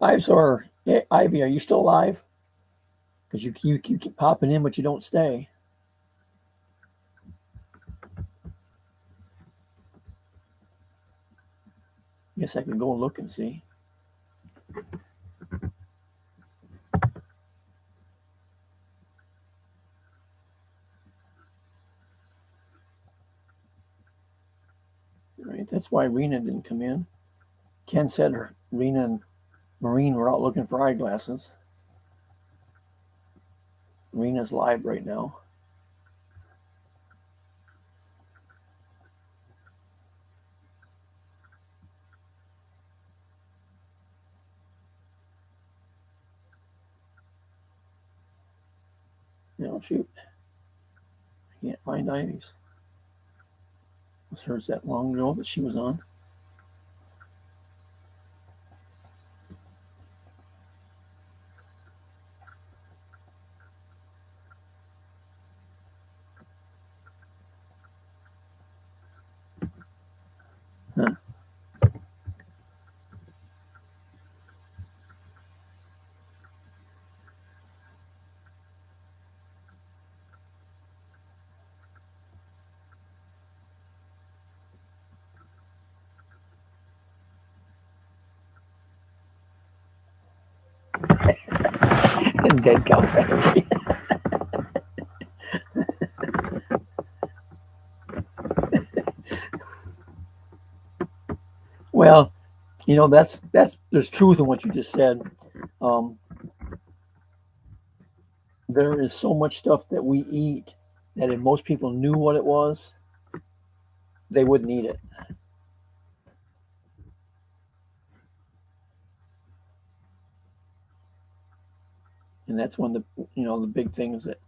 Ivy, are you still alive? Because you keep popping in, but you don't stay. Guess I can go and look and see. Right, that's why Rena didn't come in. Ken said Rena and Maureen were out looking for eyeglasses. Rena's live right now. No, shoot. I can't find Ivy's. It was hers that long ago that she was on. Huh. Dead cow factory. Well, that's there's truth in what you just said. Um, there is so much stuff that we eat that if most people knew what it was, they wouldn't eat it. And that's one of the big things that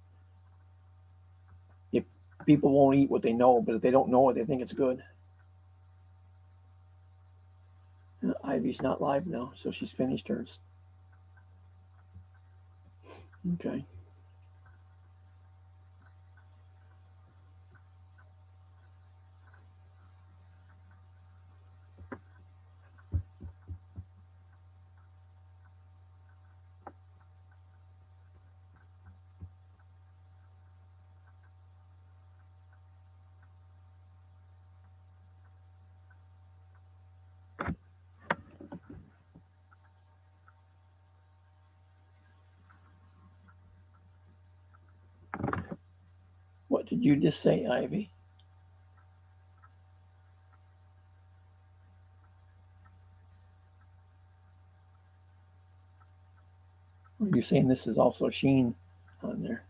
if people won't eat what they know, but if they don't know it, they think it's good. Ivy's not live now, so she's finished hers. Okay. What did you just say, Ivy? Or are you saying this is also Sheen on there?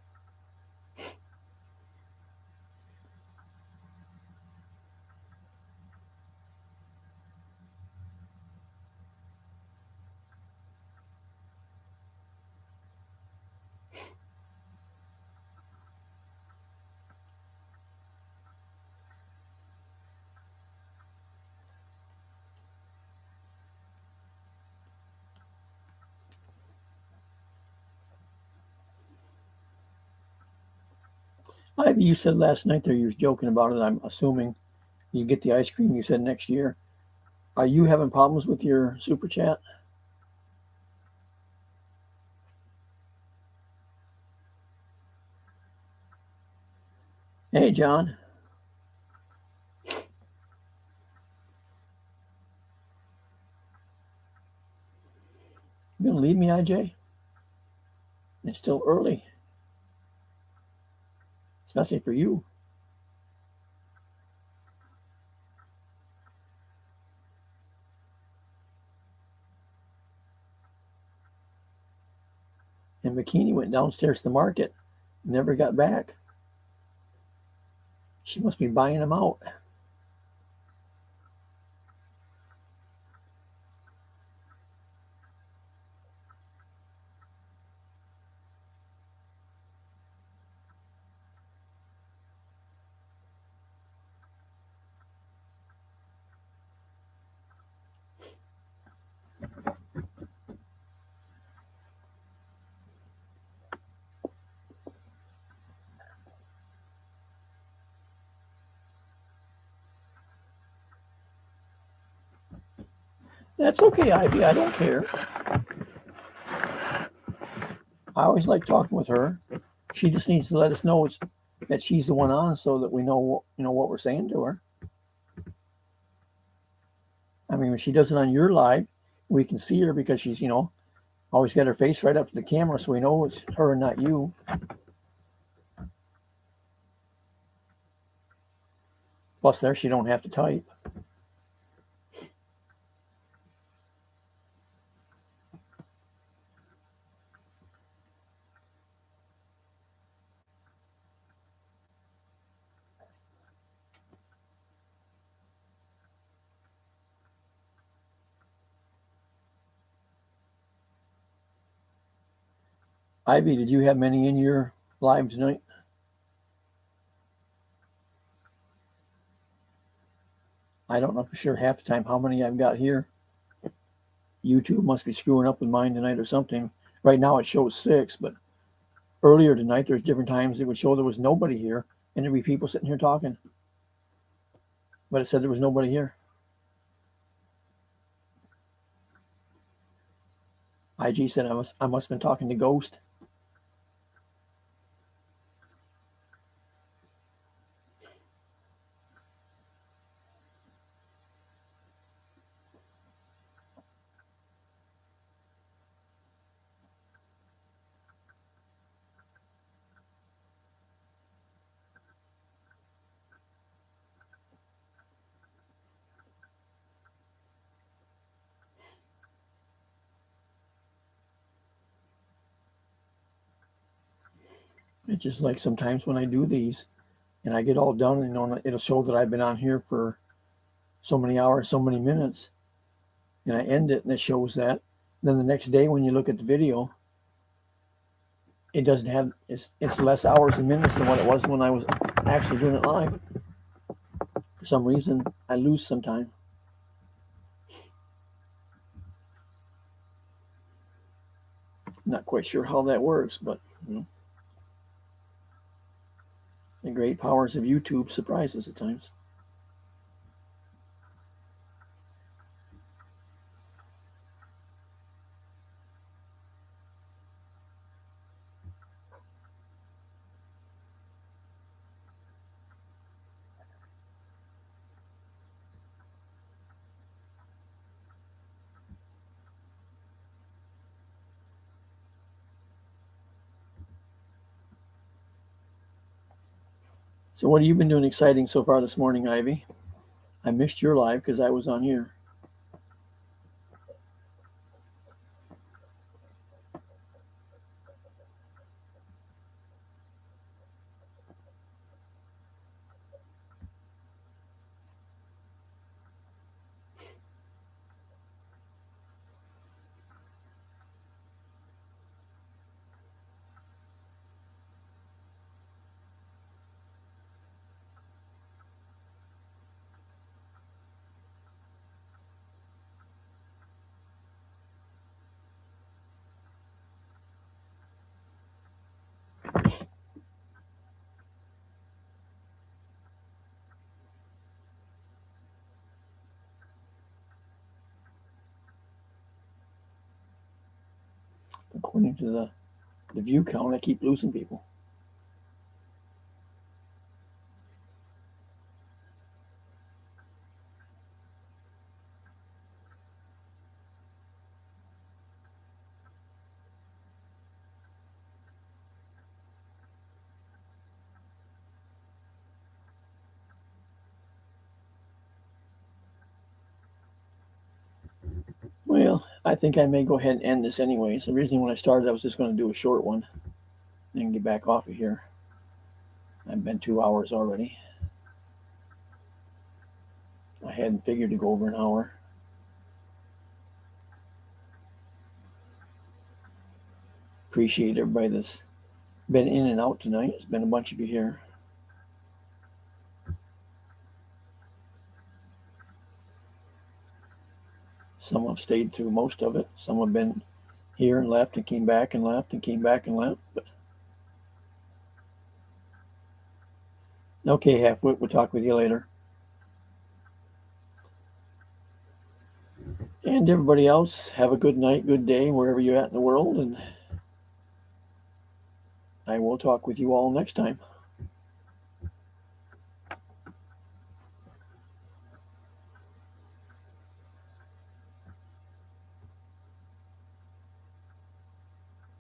Ivy, you said last night there you was joking about it. I'm assuming you get the ice cream. You said next year. Are you having problems with your super chat? Hey, John. You gonna leave me, IJ? It's still early, especially for you. And Bikini went downstairs to the market, never got back. She must be buying them out. That's okay, Ivy. I don't care. I always like talking with her. She just needs to let us know that she's the one on, so that we know what we're saying to her. I mean, when she does it on your live, we can see her because she's always got her face right up to the camera, so we know it's her and not you. Plus, there she don't have to type. Ivy, did you have many in your live tonight? I don't know for sure half the time how many I've got here. YouTube must be screwing up with mine tonight or something. Right now it shows 6, but earlier tonight there's different times it would show there was nobody here and there'd be people sitting here talking. But it said there was nobody here. IG said I must have been talking to Ghost. It's just like sometimes when I do these and I get all done, it'll show that I've been on here for so many hours, so many minutes, and I end it and it shows that. Then the next day when you look at the video, it doesn't have, it's less hours and minutes than what it was when I was actually doing it live. For some reason, I lose sometime. Not quite sure how that works, but the great powers of YouTube surprise us at times. So what have you been doing exciting so far this morning, Ivy? I missed your live because I was on here. According to the view count, I keep losing people. Well, I think I may go ahead and end this anyways. Originally when I started, I was just going to do a short one and get back off of here. I've been 2 hours already. I hadn't figured to go over an hour. Appreciate everybody that's been in and out tonight. There's been a bunch of you here. Some have stayed through most of it. Some have been here and left and came back and left and came back and left. But okay, Halfwit, we'll talk with you later. And everybody else, have a good night, good day, wherever you're at in the world. And I will talk with you all next time.